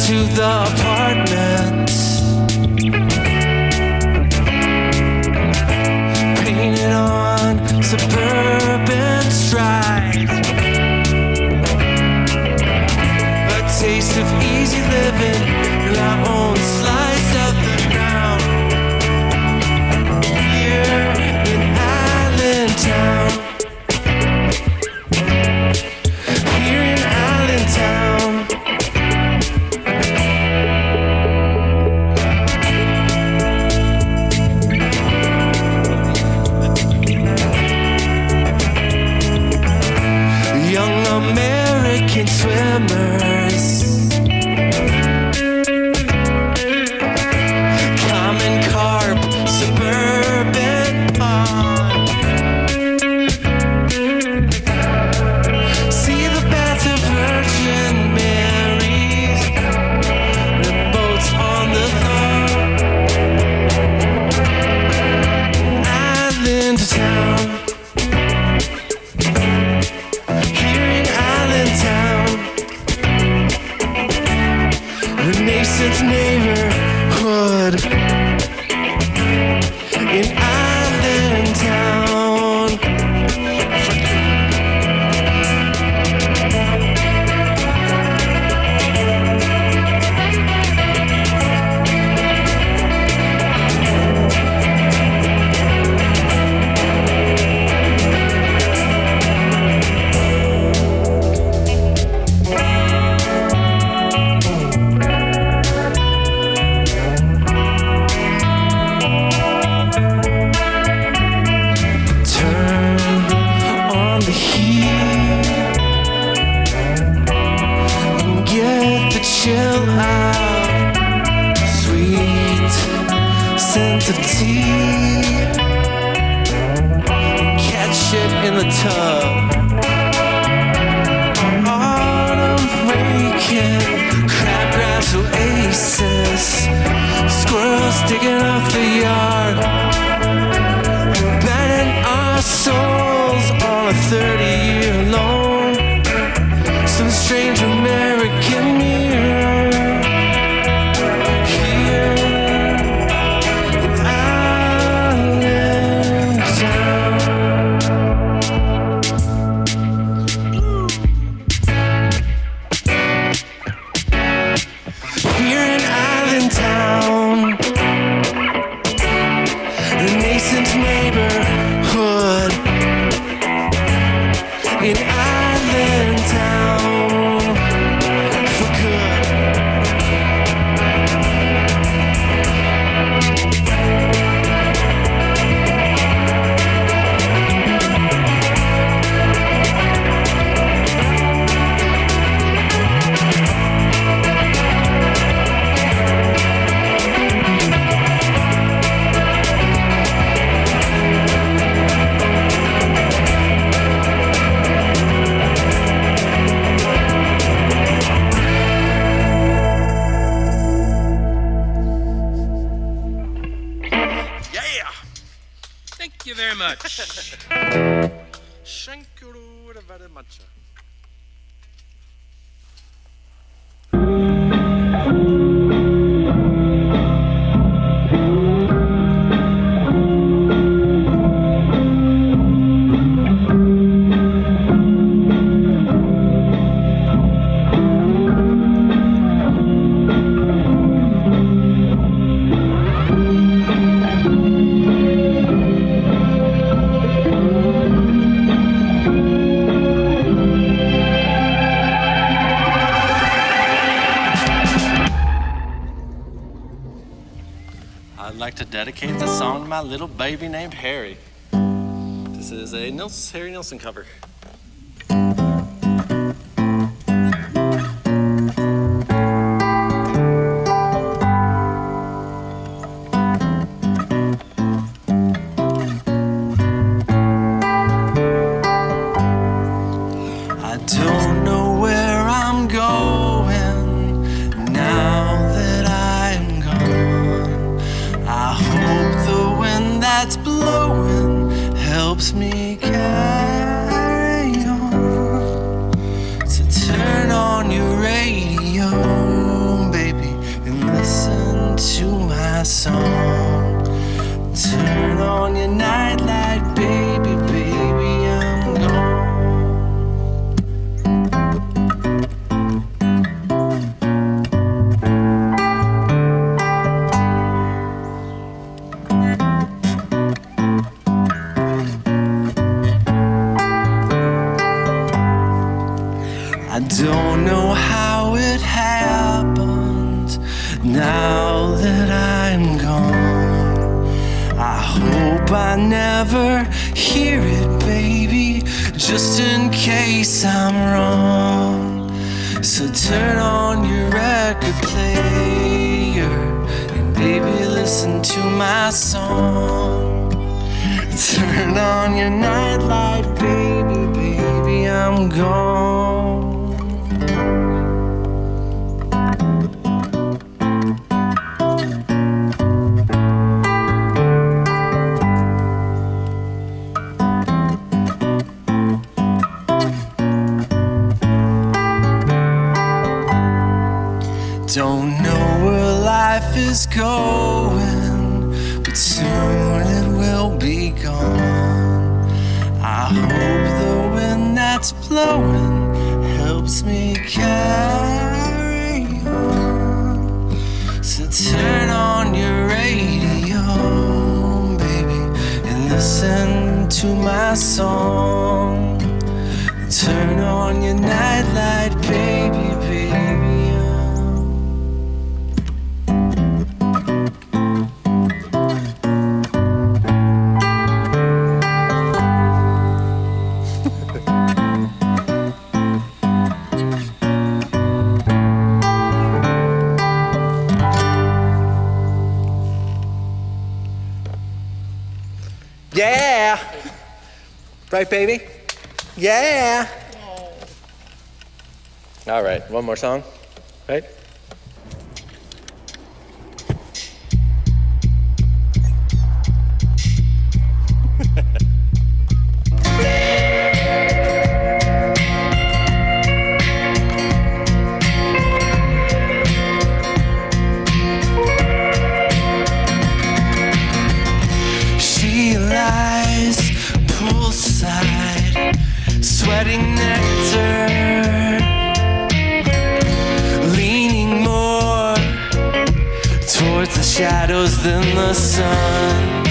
to the apartment. pint of tea, catch it in the tub. Autumn breaking, crabgrass oasis, squirrels digging up the yard, banning our souls on a 30-year loan. Some strange American mirror here in Allentown. Here in Allentown, a nascent neighborhood in Allentown. For good. Thank you very much. Thank you very much. I'd like to dedicate this song to my little baby named Harry. This is a Harry Nilsson cover. I don't know where I'm going now that I'm gone. I hope the wind that's blowing helps me carry on. So turn on your radio, baby, and listen to my song. Turn on your nightlight, baby, baby, I'm gone. I don't know how it happened now that I'm gone. I hope I never hear it, baby, just in case I'm wrong. So turn on your record player and baby listen to my song. Turn on your nightlight, baby, baby, I'm gone. Don't know where life is going, but soon it will be gone. I hope the wind that's blowing helps me carry on. So turn on your radio, baby, and listen to my song. Turn on your nightlight, baby, baby. Yeah. Right, baby? Yeah. All right, one more song, right? She lies poolside, sweating nectar, leaning more towards the shadows than the sun.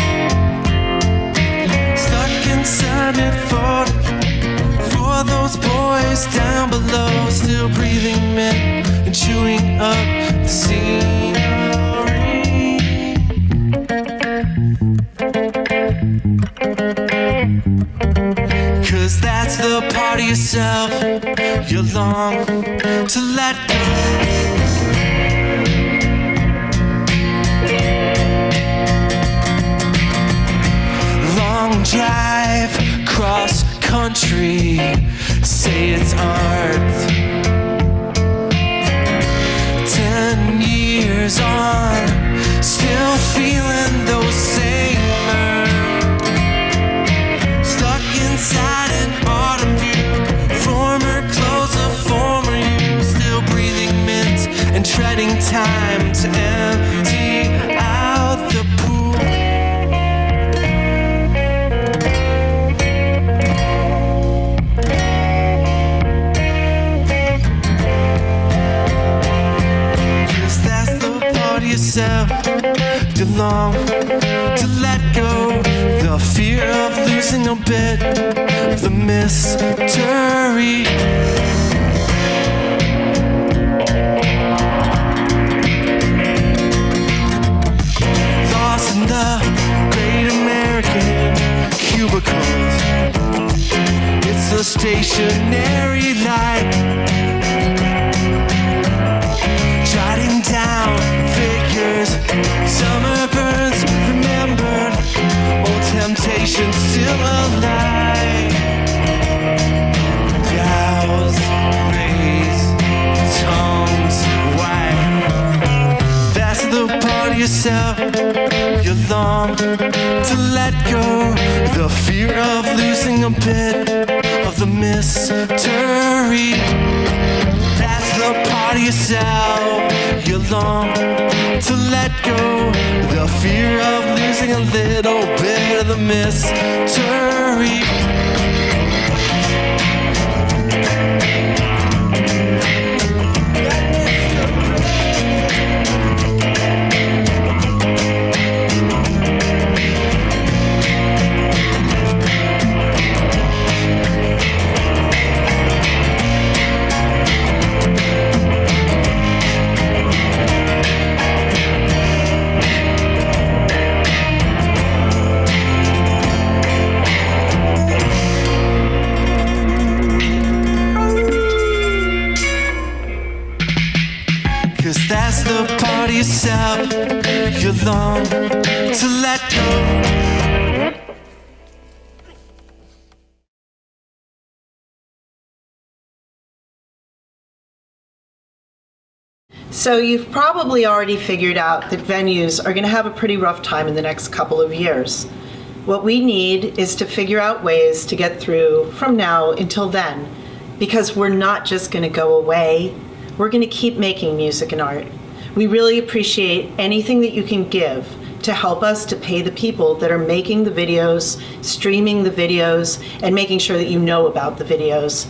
Stuck inside it for those boys down below, still breathing mint and chewing up the scenery. Cause that's the part of yourself you long to let go. Long drive, cross country, say it's art. 10 years on, still feeling those same nerves. Stuck inside an autumn view, former clothes of former you, still breathing mint and treading time to empty out the pool. Cause that's the part of yourself you long to let go. The fear of losing a bit of the mystery. Lost in the great American cubicles. It's a stationary light, jotting down figures, summer burns remembered, old temptation still alive. Vows, raise, tongues, wide. That's the part of yourself you long to let go. The fear of losing a bit of the mystery. That's the part of yourself you long to let go. The fear of losing a little bit of the mystery. Cause that's the part of yourself you long to let go. So you've probably already figured out that venues are going to have a pretty rough time in the next couple of years. What we need is to figure out ways to get through from now until then, because we're not just going to go away. We're going to keep making music and art. We really appreciate anything that you can give to help us to pay the people that are making the videos, streaming the videos, and making sure that you know about the videos,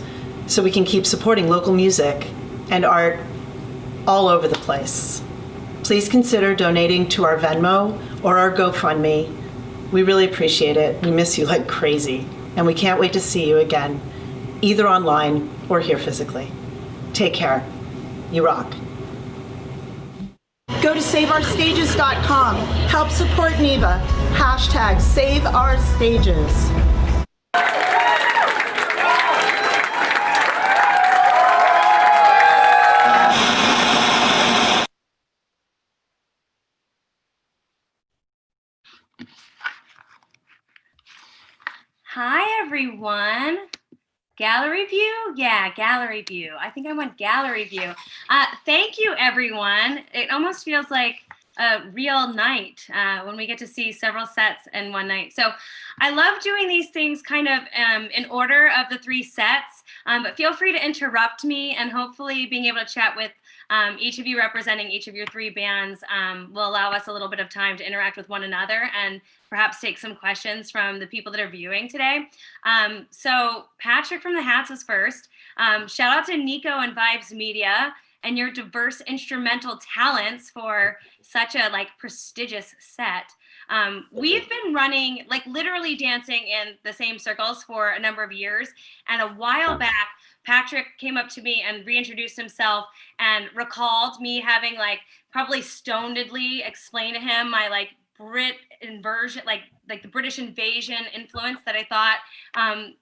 so we can keep supporting local music and art all over the place. Please consider donating to our Venmo or our GoFundMe. We really appreciate it. We miss you like crazy, and we can't wait to see you again, either online or here physically. Take care. You rock. Go to saveourstages.com. Help support NEVA. Hashtag SaveOurStages. Hi, everyone. Gallery view? Yeah, gallery view. I think I want gallery view. Thank you, everyone. It almost feels like a real night when we get to see several sets in one night. So I love doing these things kind of in order of the 3 sets, but feel free to interrupt me, and hopefully being able to chat with each of you representing each of your 3 bands will allow us a little bit of time to interact with one another and perhaps take some questions from the people that are viewing today. So Patrik from the Hats is first. Shout out to Nico and Vibes Media and your diverse instrumental talents for such a prestigious set. We've been running, literally dancing in the same circles for a number of years. And a while back, Patrik came up to me and reintroduced himself and recalled me having probably stonedly explained to him my Brit inversion, the British invasion influence that I thought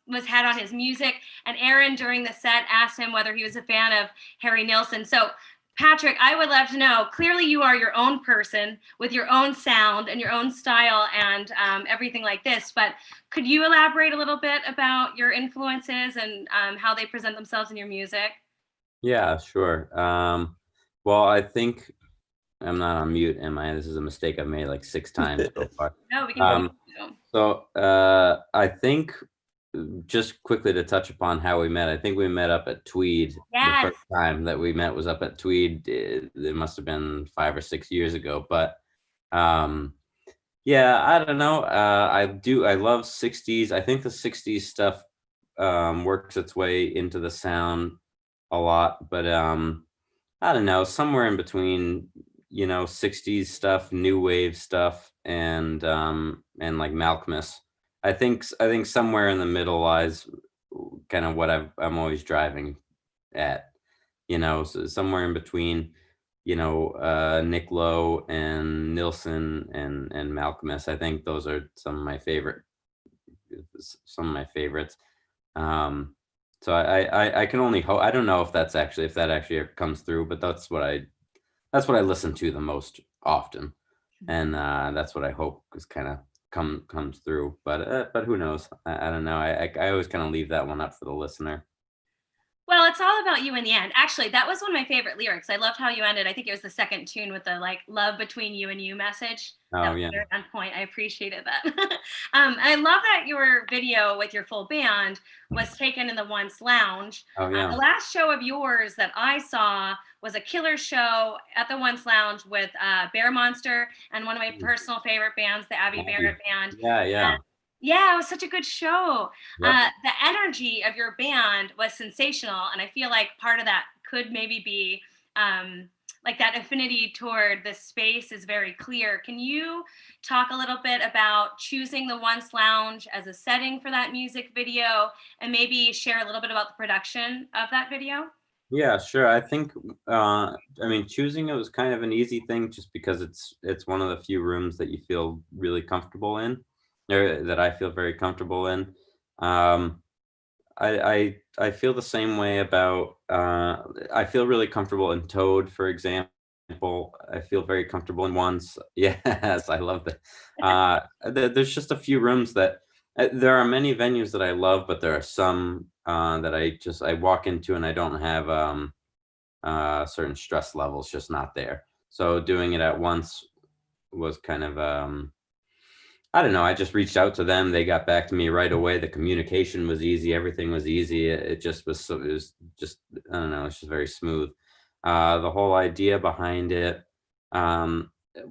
was had on his music. And Aaron during the set asked him whether he was a fan of Harry Nilsson. So Patrik, I would love to know, clearly you are your own person with your own sound and your own style and everything like this, but could you elaborate a little bit about your influences and how they present themselves in your music? Yeah, sure. Well, I think I'm not on mute, am I? This is a mistake I've made 6 times so far. No, we can So I think, just quickly to touch upon how we met, I think we met up at Tweed. Yes. The first time that we met was up at Tweed. It must have been 5 or 6 years ago. But yeah, I don't know. I love 60s. I think the 60s stuff works its way into the sound a lot. But I don't know, somewhere in between, 60s stuff, new wave stuff, and like Malcolmus. I think somewhere in the middle lies kind of what I'm always driving at, so somewhere in between, Nick Lowe and Nilsson and Malcolmus. I think those are some of my favorites. So I can only hope. I don't know if that actually comes through, but that's what I listen to the most often, and that's what I hope is kind of comes through. But who knows? I don't know. I always kind of leave that one up for the listener. Well, it's all about you in the end. Actually, that was one of my favorite lyrics. I loved how you ended. I think it was the second tune with the love between you and you message. Oh, yeah. Very on point. I appreciated that. And I love that your video with your full band was taken in the Once Lounge. Oh, yeah. The last show of yours that I saw was a killer show at the Once Lounge with Bear Monster and one of my personal favorite bands, the Abby Barrett Band. Yeah. Yeah, it was such a good show. Yep. The energy of your band was sensational, and I feel like part of that could maybe be that affinity toward the space is very clear. Can you talk a little bit about choosing the Once Lounge as a setting for that music video, and maybe share a little bit about the production of that video? Yeah, sure. I think choosing it was kind of an easy thing, just because it's one of the few rooms that you feel really comfortable in. Or that I feel very comfortable in. I feel the same way about. I feel really comfortable in Toad, for example. I feel very comfortable in Once. Yes, I love that. There's just a few rooms that there are many venues that I love, but there are some that I walk into and I don't have certain stress levels just not there. So doing it at Once was kind of. I don't know. I just reached out to them. They got back to me right away. The communication was easy. Everything was easy. It just was. It was just. I don't know. It's just very smooth. The whole idea behind it. I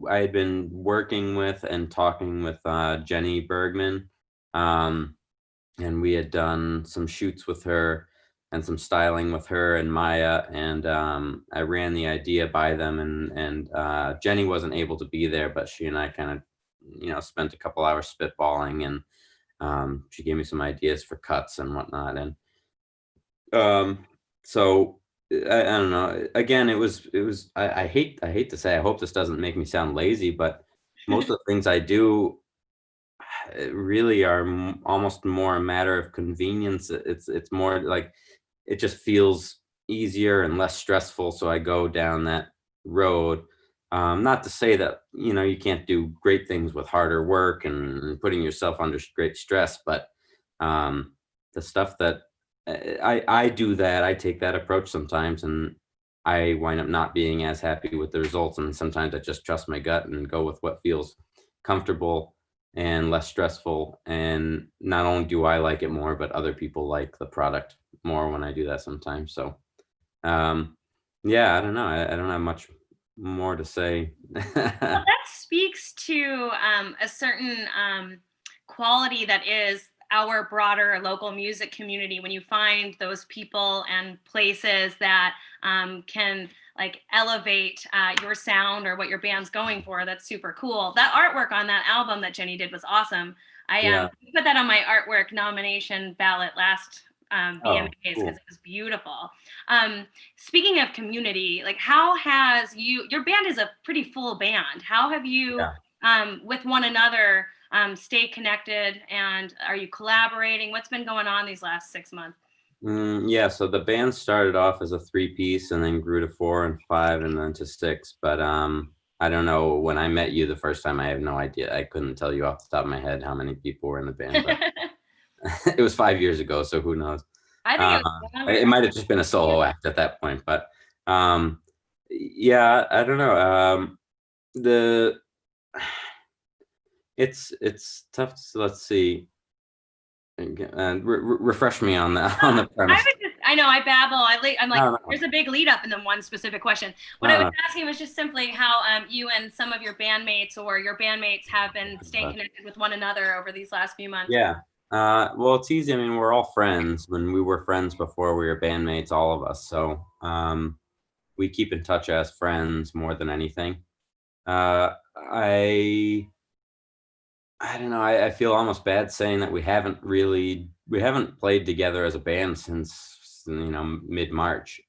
had been working with and talking with Jenny Bergman, and we had done some shoots with her and some styling with her and Maya. And I ran the idea by them. And Jenny wasn't able to be there, but she and I kind of. Spent a couple hours spitballing, and she gave me some ideas for cuts and whatnot. And so I don't know. Again, it was. I hate to say. I hope this doesn't make me sound lazy, but most of the things I do really are almost more a matter of convenience. It's more like it just feels easier and less stressful. So I go down that road. Not to say that, you can't do great things with harder work and putting yourself under great stress, but The stuff that I do that, I take that approach sometimes, and I wind up not being as happy with the results. And sometimes I just trust my gut and go with what feels comfortable and less stressful. And not only do I like it more, but other people like the product more when I do that sometimes. So, yeah, I don't know. I don't have much more to say. Well, that speaks to a certain quality that is our broader local music community. When you find those people and places that can like elevate your sound or what your band's going for, that's super cool. That artwork on that album that Jenny did was awesome. I put that on my artwork nomination ballot last VMAs because it was beautiful. Speaking of community, like how has your band is a pretty full band. How have you with one another stay connected, and are you collaborating? What's been going on these last 6 months? Yeah, so the band started off as a 3-piece and then grew to 4 and 5 and then to 6. But I don't know, when I met you the first time, I have no idea. I couldn't tell you off the top of my head how many people were in the band. But it was 5 years ago, so who knows? I think it might have just been a solo act at that point. But yeah, I don't know. It's tough. Let's see. Refresh me on the premise. I know I babble. I'm like, No. There's a big lead up and then one specific question. What I was asking was just simply how you and some of your bandmates or your bandmates have been staying connected with one another over these last few months. Yeah. Well, it's easy. I mean, we're all friends. When we were friends before we were bandmates, all of us. So we keep in touch as friends more than anything. I don't know. I feel almost bad saying that we haven't played together as a band since mid-March.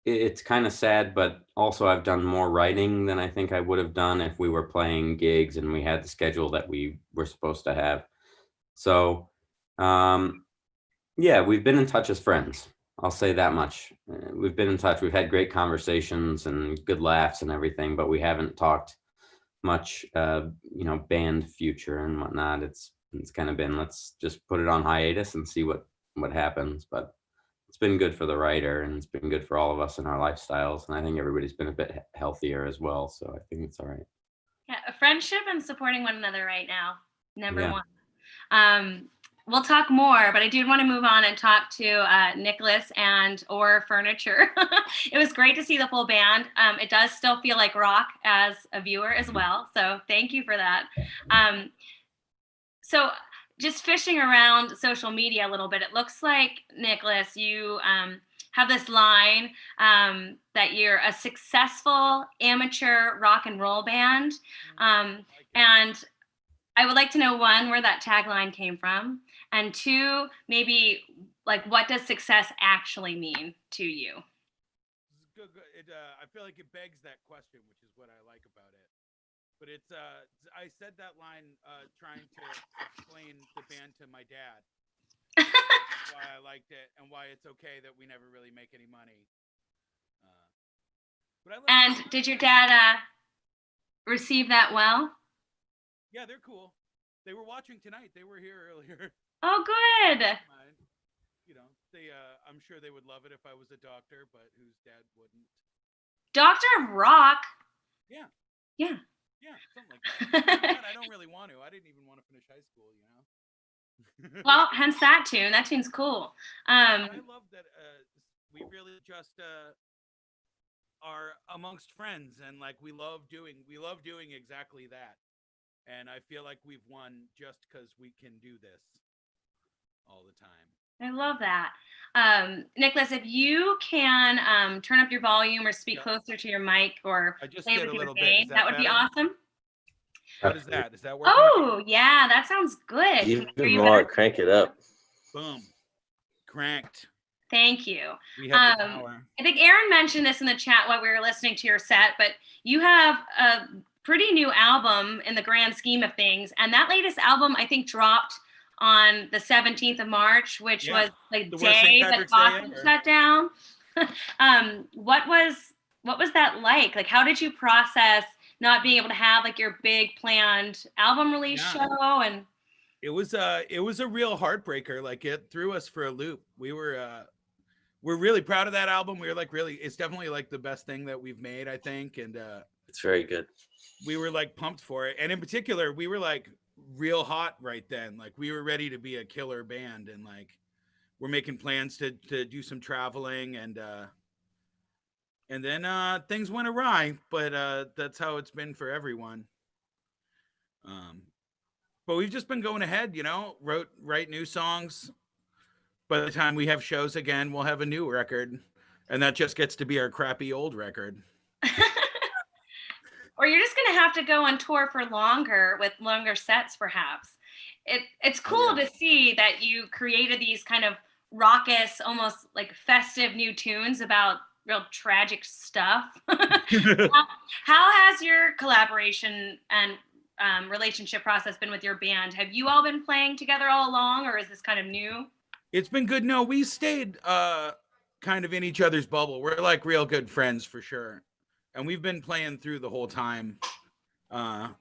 It's kind of sad, but also I've done more writing than I think I would have done if we were playing gigs and we had the schedule that we were supposed to have. So yeah, we've been in touch as friends. I'll say that much. We've been in touch. We've had great conversations and good laughs and everything, but we haven't talked much, band future and whatnot. It's kind of been, let's just put it on hiatus and see what happens. But it's been good for the writer, and it's been good for all of us in our lifestyles. And I think everybody's been a bit healthier as well. So I think it's all right. Yeah, a friendship and supporting one another right now. Number one. We'll talk more, but I do want to move on and talk to Nicholas and or Furniture. It was great to see the full band. It does still feel like rock as a viewer as well. So thank you for that. So just fishing around social media a little bit, it looks like, Nicholas, you have this line that you're a successful amateur rock and roll band. And I would like to know, one, where that tagline came from, and two, maybe like what does success actually mean to you? I feel like it begs that question, which is what I like about it. But it's I said that line trying to explain the band to my dad. Why I liked it and why it's okay that we never really make any money. And did your dad receive that well? Yeah, they're cool. They were watching tonight. They were here earlier. Oh, good. I'm sure they would love it if I was a doctor, but whose dad wouldn't? Doctor of Rock. Yeah. Yeah. Yeah, something like that. I don't really want to. I didn't even want to finish high school, Well, hence that tune. That tune's cool. I love that we really just are amongst friends, and like we love doing exactly that. And I feel like we've won just because we can do this all the time. I love that. Nicholas, if you can turn up your volume or speak closer to your mic or play with your vein, that would be awesome. What is that? Is that working? Oh, yeah, that sounds good. Even more, crank it up. Boom. Cranked. Thank you. We have the power. I think Aaron mentioned this in the chat while we were listening to your set, but you have a pretty new album in the grand scheme of things. And that latest album, I think, dropped on the 17th of March, which was the day that Boston shut down. What was that like? Like, how did you process not being able to have like your big planned album release show. And it was a real heartbreaker. Like, it threw us for a loop. We're really proud of that album. We were like, really, it's definitely like the best thing that we've made, I think. And it's very good. We were like pumped for it. And in particular, we were like real hot right then. Like, we were ready to be a killer band, and like we're making plans to do some traveling, and then things went awry, but that's how it's been for everyone. But we've just been going ahead, you know, write new songs. By the time we have shows again, we'll have a new record, and that just gets to be our crappy old record. Or you're just gonna have to go on tour for longer with longer sets, perhaps. It's cool to see that you created these kind of raucous, almost like festive new tunes about real tragic stuff. How has your collaboration and relationship process been with your band? Have you all been playing together all along, or is this kind of new? It's been good. No, we stayed kind of in each other's bubble. We're like real good friends for sure. And we've been playing through the whole time. But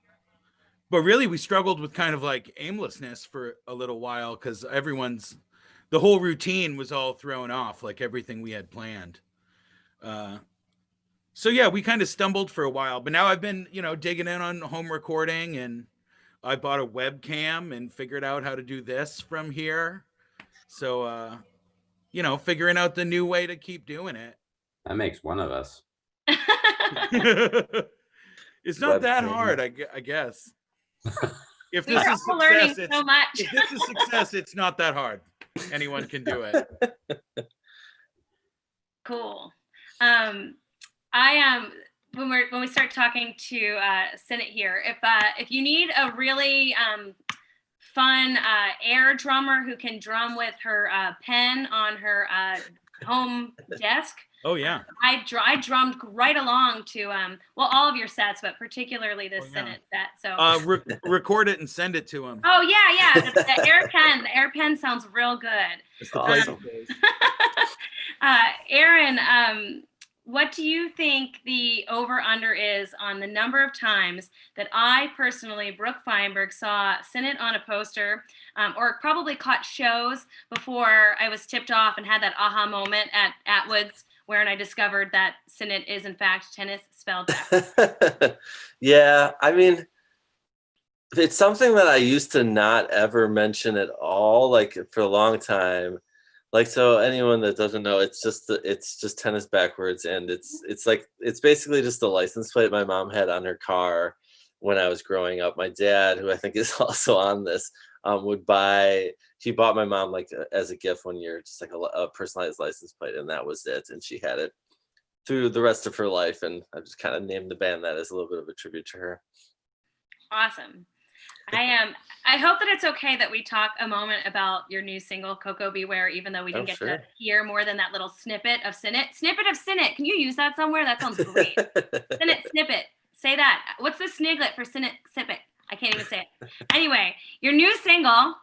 really, we struggled with kind of like aimlessness for a little while, because the whole routine was all thrown off, like everything we had planned. So yeah, we kind of stumbled for a while, but now I've been, you know, digging in on home recording, and I bought a webcam and figured out how to do this from here. So, you know, figuring out the new way to keep doing it. That makes one of us. It's not that hard, I guess. If We this are is all learning success, so much. if this is success, it's not that hard. Anyone can do it. Cool. I am when we start talking to Sinnet here, if you need a really fun air drummer who can drum with her pen on her home desk. Oh yeah. I drummed right along to well, all of your sets, but particularly this Sinnet set. So record it and send it to him. Oh yeah, the air pen sounds real good. It's the awesome. Aaron, what do you think the over-under is on the number of times that I personally, Brooke Feinberg, saw Sinnet on a poster, or probably caught shows before I was tipped off and had that aha moment at Atwood's, wherein I discovered that Sinnet is in fact tennis spelled backwards? Yeah, I mean, it's something that I used to not ever mention at all, like for a long time. Like, so anyone that doesn't know, it's just tennis backwards, and it's basically just the license plate my mom had on her car when I was growing up. My dad, who I think is also on this, he bought my mom like as a gift one year, just like a personalized license plate, and that was it. And she had it through the rest of her life, and I just kind of named the band that as a little bit of a tribute to her. Awesome. I hope that it's okay that we talk a moment about your new single, Cocoa Beware, even though we didn't get to hear more than that little snippet of Sinnet. Snippet of Sinnet. Can you use that somewhere? That sounds great. Sinnet snippet. Say that. What's the sniglet for Sinnet snippet? I can't even say it. Anyway, your new single,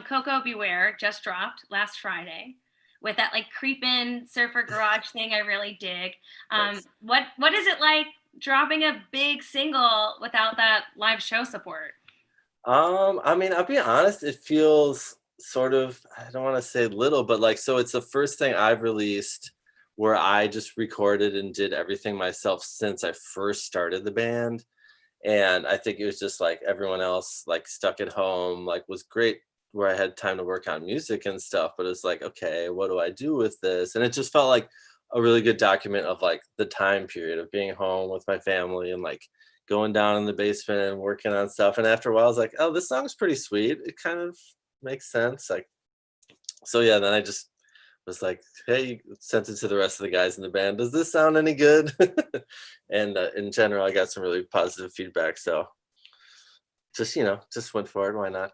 Cocoa Beware, just dropped last Friday with that like creep-in surfer garage thing I really dig. Nice. What is it like dropping a big single without that live show support? I mean, I'll be honest, it feels sort of, I don't want to say little, but like, so it's the first thing I've released where I just recorded and did everything myself since I first started the band. And I think it was just like everyone else, like stuck at home, like was great where I had time to work on music and stuff, but it's like, okay, what do I do with this? And it just felt like a really good document of like the time period of being home with my family and like going down in the basement and working on stuff. And after a while I was like, oh, this song's pretty sweet. It kind of makes sense. Like, so yeah, then I just was like, hey, sent it to the rest of the guys in the band. Does this sound any good? And in general, I got some really positive feedback. So just, just went for it. Why not?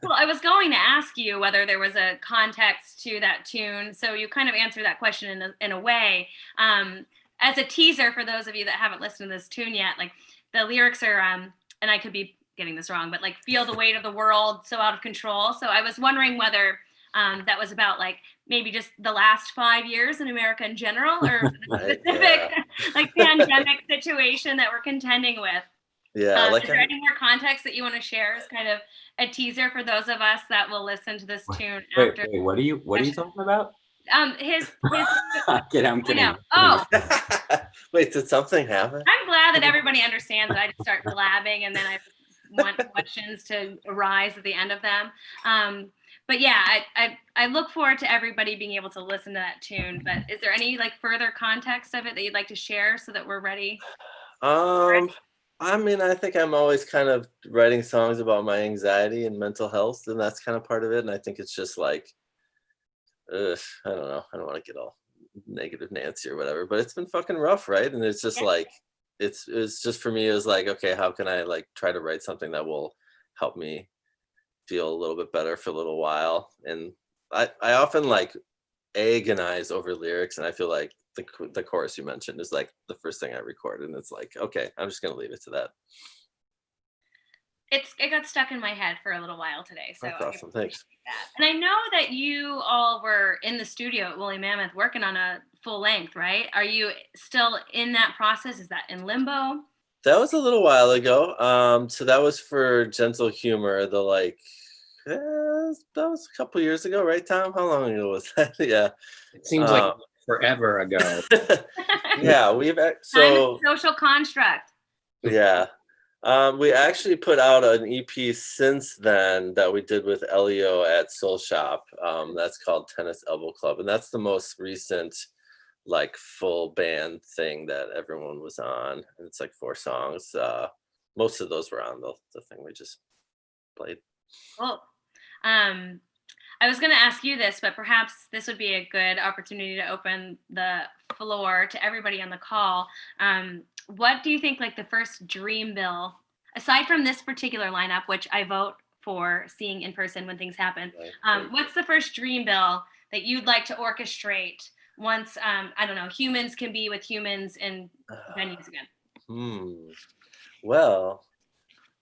Well, I was going to ask you whether there was a context to that tune. So you kind of answered that question in a way. As a teaser for those of you that haven't listened to this tune yet, like the lyrics are, and I could be getting this wrong, but like feel the weight of the world so out of control. So I was wondering whether that was about like maybe just the last 5 years in America in general, or a specific like pandemic situation that we're contending with. Yeah, Is there any more context that you want to share as kind of a teaser for those of us that will listen to this tune after? Wait, what are you talking about? His I'm kidding. I know. Oh, wait, did something happen? I'm glad that everybody understands that I just start blabbing and then I want questions to arise at the end of them. But yeah, I look forward to everybody being able to listen to that tune. But is there any like further context of it that you'd like to share so that we're ready? I mean, I think I'm always kind of writing songs about my anxiety and mental health, and that's kind of part of it. And I think it's just like, I don't know. I don't want to get all negative Nancy or whatever, but it's been fucking rough, right? And it's just like, it's just for me, it was like, okay, how can I like try to write something that will help me feel a little bit better for a little while? And I often like agonize over lyrics, and I feel like the chorus you mentioned is like the first thing I recorded, and it's like, okay, I'm just gonna leave it to that. It got stuck in my head for a little while today, so that's awesome. Thanks. That. And I know that you all were in the studio at Woolly Mammoth working on a full length, right? Are you still in that process? Is that in limbo? That was a little while ago. So that was for Gentle Humor, the like that was a couple years ago, right, Tom? How long ago was that? Yeah, it seems like forever ago. Yeah, we've so social construct. Yeah, we actually put out an EP since then that we did with Elio at Soul Shop. That's called Tennis Elbow Club, and that's the most recent like full band thing that everyone was on. And it's like 4 songs. Most of those were on the thing we just played. Well, I was going to ask you this, but perhaps this would be a good opportunity to open the floor to everybody on the call. What do you think like the first dream bill, aside from this particular lineup, which I vote for seeing in person when things happen, what's the first dream bill that you'd like to orchestrate once, I don't know, humans can be with humans in venues again? Well,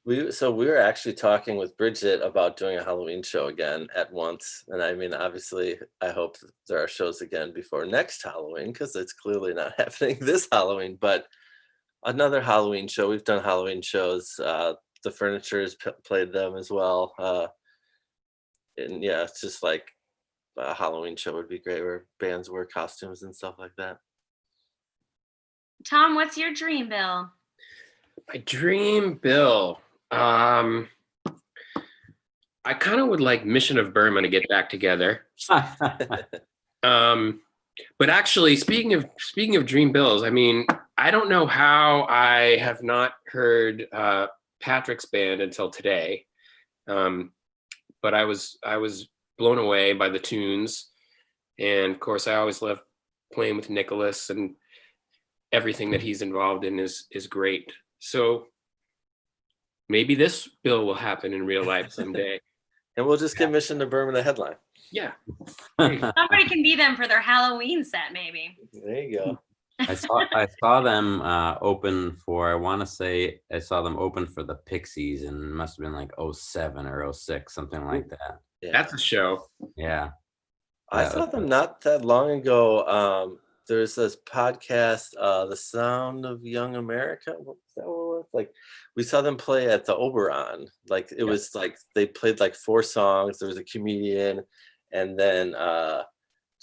we were actually talking with Bridget about doing a Halloween show again at once. And I mean, obviously, I hope there are shows again before next Halloween, because it's clearly not happening this Halloween. But another Halloween show. We've done Halloween shows. The Furniture's played them as well. And yeah, it's just like a Halloween show would be great, where bands wear costumes and stuff like that. Tom, what's your dream bill? My dream bill. I kind of would like Mission of Burma to get back together. But actually, speaking of dream bills, I mean, I don't know how I have not heard Patrik's band until today. But I was blown away by the tunes, and of course, I always love playing with Nicholas, and everything that he's involved in is great. So maybe this bill will happen in real life someday. And we'll just get Mission to Burma the headline. Yeah. Somebody can be them for their Halloween set, maybe. There you go. I saw them open for, I want to say I saw them open for the Pixies, and it must have been like 07 or 06, something like that. Yeah. That's a show. Yeah. I saw them not that long ago. There's this podcast, The Sound of Young America. What was that? What it was? Like, we saw them play at the Oberon. Like, it was like they played like 4 songs. There was a comedian, and then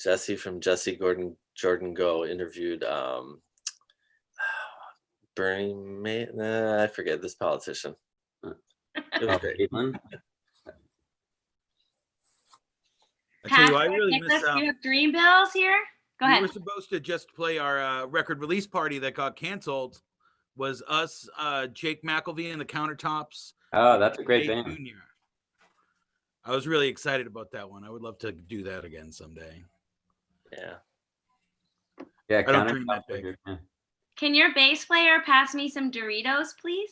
Jesse from Jordan Go interviewed Bernie May. I forget, this politician. It was great. I tell you, I really miss. You have dream bills here. Go ahead. We were supposed to just play our record release party that got canceled. Was us, Jake McElvey and the Countertops. Oh, that's a great band. Jr. I was really excited about that one. I would love to do that again someday. Yeah. Yeah, I don't dream that big. Can your bass player pass me some Doritos, please?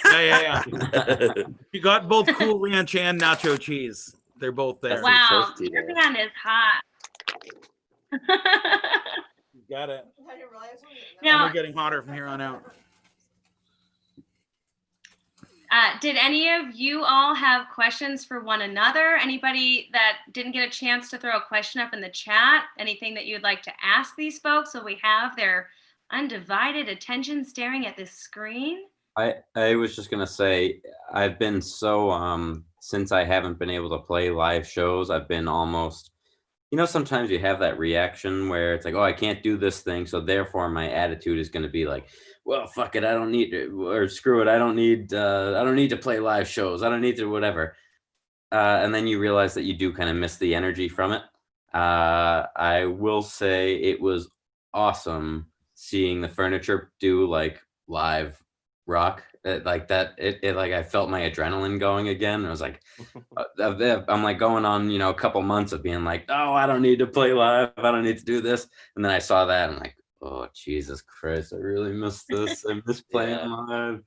Yeah. You got both Cool Ranch and nacho cheese. They're both there. Wow, your band is hot. You got it. Now, we're getting hotter from here on out. Did any of you all have questions for one another? Anybody that didn't get a chance to throw a question up in the chat? Anything that you'd like to ask these folks so we have their undivided attention staring at this screen? I was just gonna say, I've been so since I haven't been able to play live shows, I've been almost, you know, sometimes you have that reaction where it's like, oh, I can't do this thing, so therefore my attitude is gonna be like, well, fuck it, I don't need to, or screw it, I don't need to play live shows, I don't need to whatever. And then you realize that you do kind of miss the energy from it. I will say it was awesome seeing the furniture do like live rock like that. It like I felt my adrenaline going again. I was like, I'm like going on, you know, a couple months of being like, oh, I don't need to play live, I don't need to do this. And then I saw that, and I'm like, oh Jesus Christ, I really miss this. I miss playing live.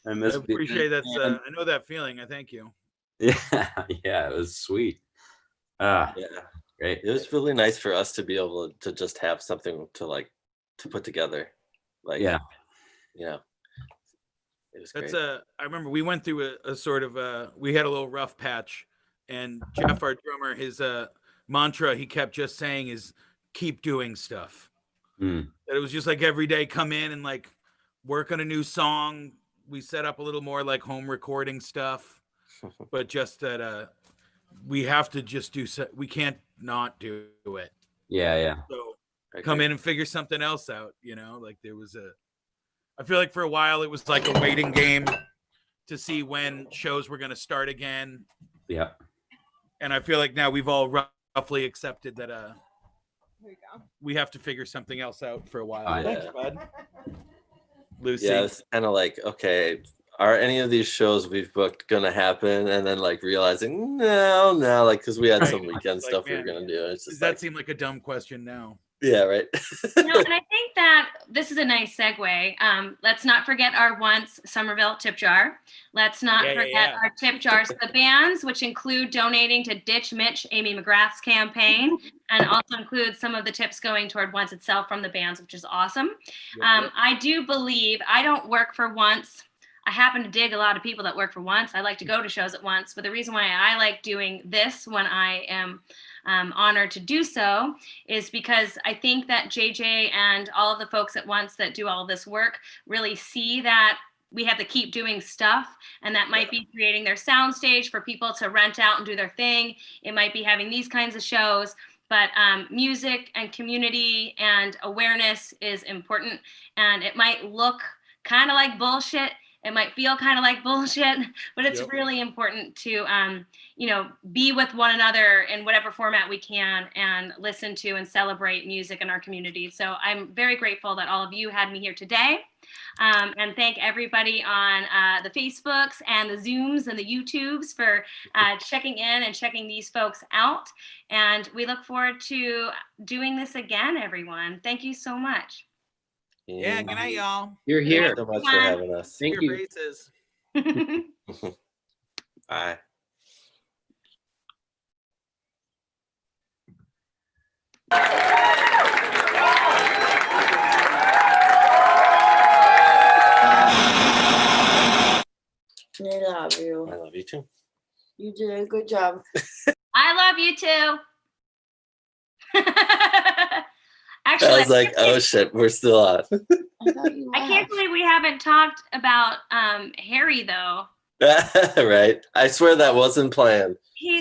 I appreciate that. I know that feeling. I thank you. Yeah, it was sweet. Yeah, great. It was really nice for us to be able to just have something to put together. Like, yeah, you know, it was That's great. I remember we went through a sort of we had a little rough patch, and Jeff, our drummer, his mantra he kept just saying is keep doing stuff. That it was just like every day come in and like work on a new song. We set up a little more like home recording stuff, but just that we have to just do we can't not do it. Yeah. So come in and figure something else out, you know, like there was I feel like for a while it was like a waiting game to see when shows were going to start again. Yeah. And I feel like now we've all roughly accepted that Here we go. we have to figure something else out for a while. Oh, yeah. Thanks, bud. Lucy. Yeah, it's kind of like, okay, are any of these shows we've booked gonna happen? And then like realizing no, like because we had some weekend stuff we were gonna do. It's Does just that seem like a dumb question now? Yeah, right. No, and I think that this is a nice segue. Let's not forget our once Somerville tip jar. Let's not forget our tip jars to the bands, which include donating to Ditch Mitch, Amy McGrath's campaign, and also includes some of the tips going toward Once itself from the bands, which is awesome. I do believe, I don't work for Once. I happen to dig a lot of people that work for Once. I like to go to shows at Once, but the reason why I like doing this when I am honored to do so is because I think that JJ and all of the folks at Once that do all this work really see that we have to keep doing stuff, and that might be creating their soundstage for people to rent out and do their thing. It might be having these kinds of shows, but music and community and awareness is important, and it might look kind of like bullshit. It might feel kind of like bullshit, but it's really important to, you know, be with one another in whatever format we can and listen to and celebrate music in our community. So I'm very grateful that all of you had me here today. And thank everybody on the Facebooks and the Zooms and the YouTubes for checking in and checking these folks out. And we look forward to doing this again, everyone. Thank you so much. Yeah, good night, y'all. You're here. Thanks so much for having us. Thank Your you. faces. Bye. I love you. I love you too. You did a good job. I love you too. Actually, I was like, oh shit, we're still on. I can't believe we haven't talked about Harry though. Right. I swear that wasn't planned. He's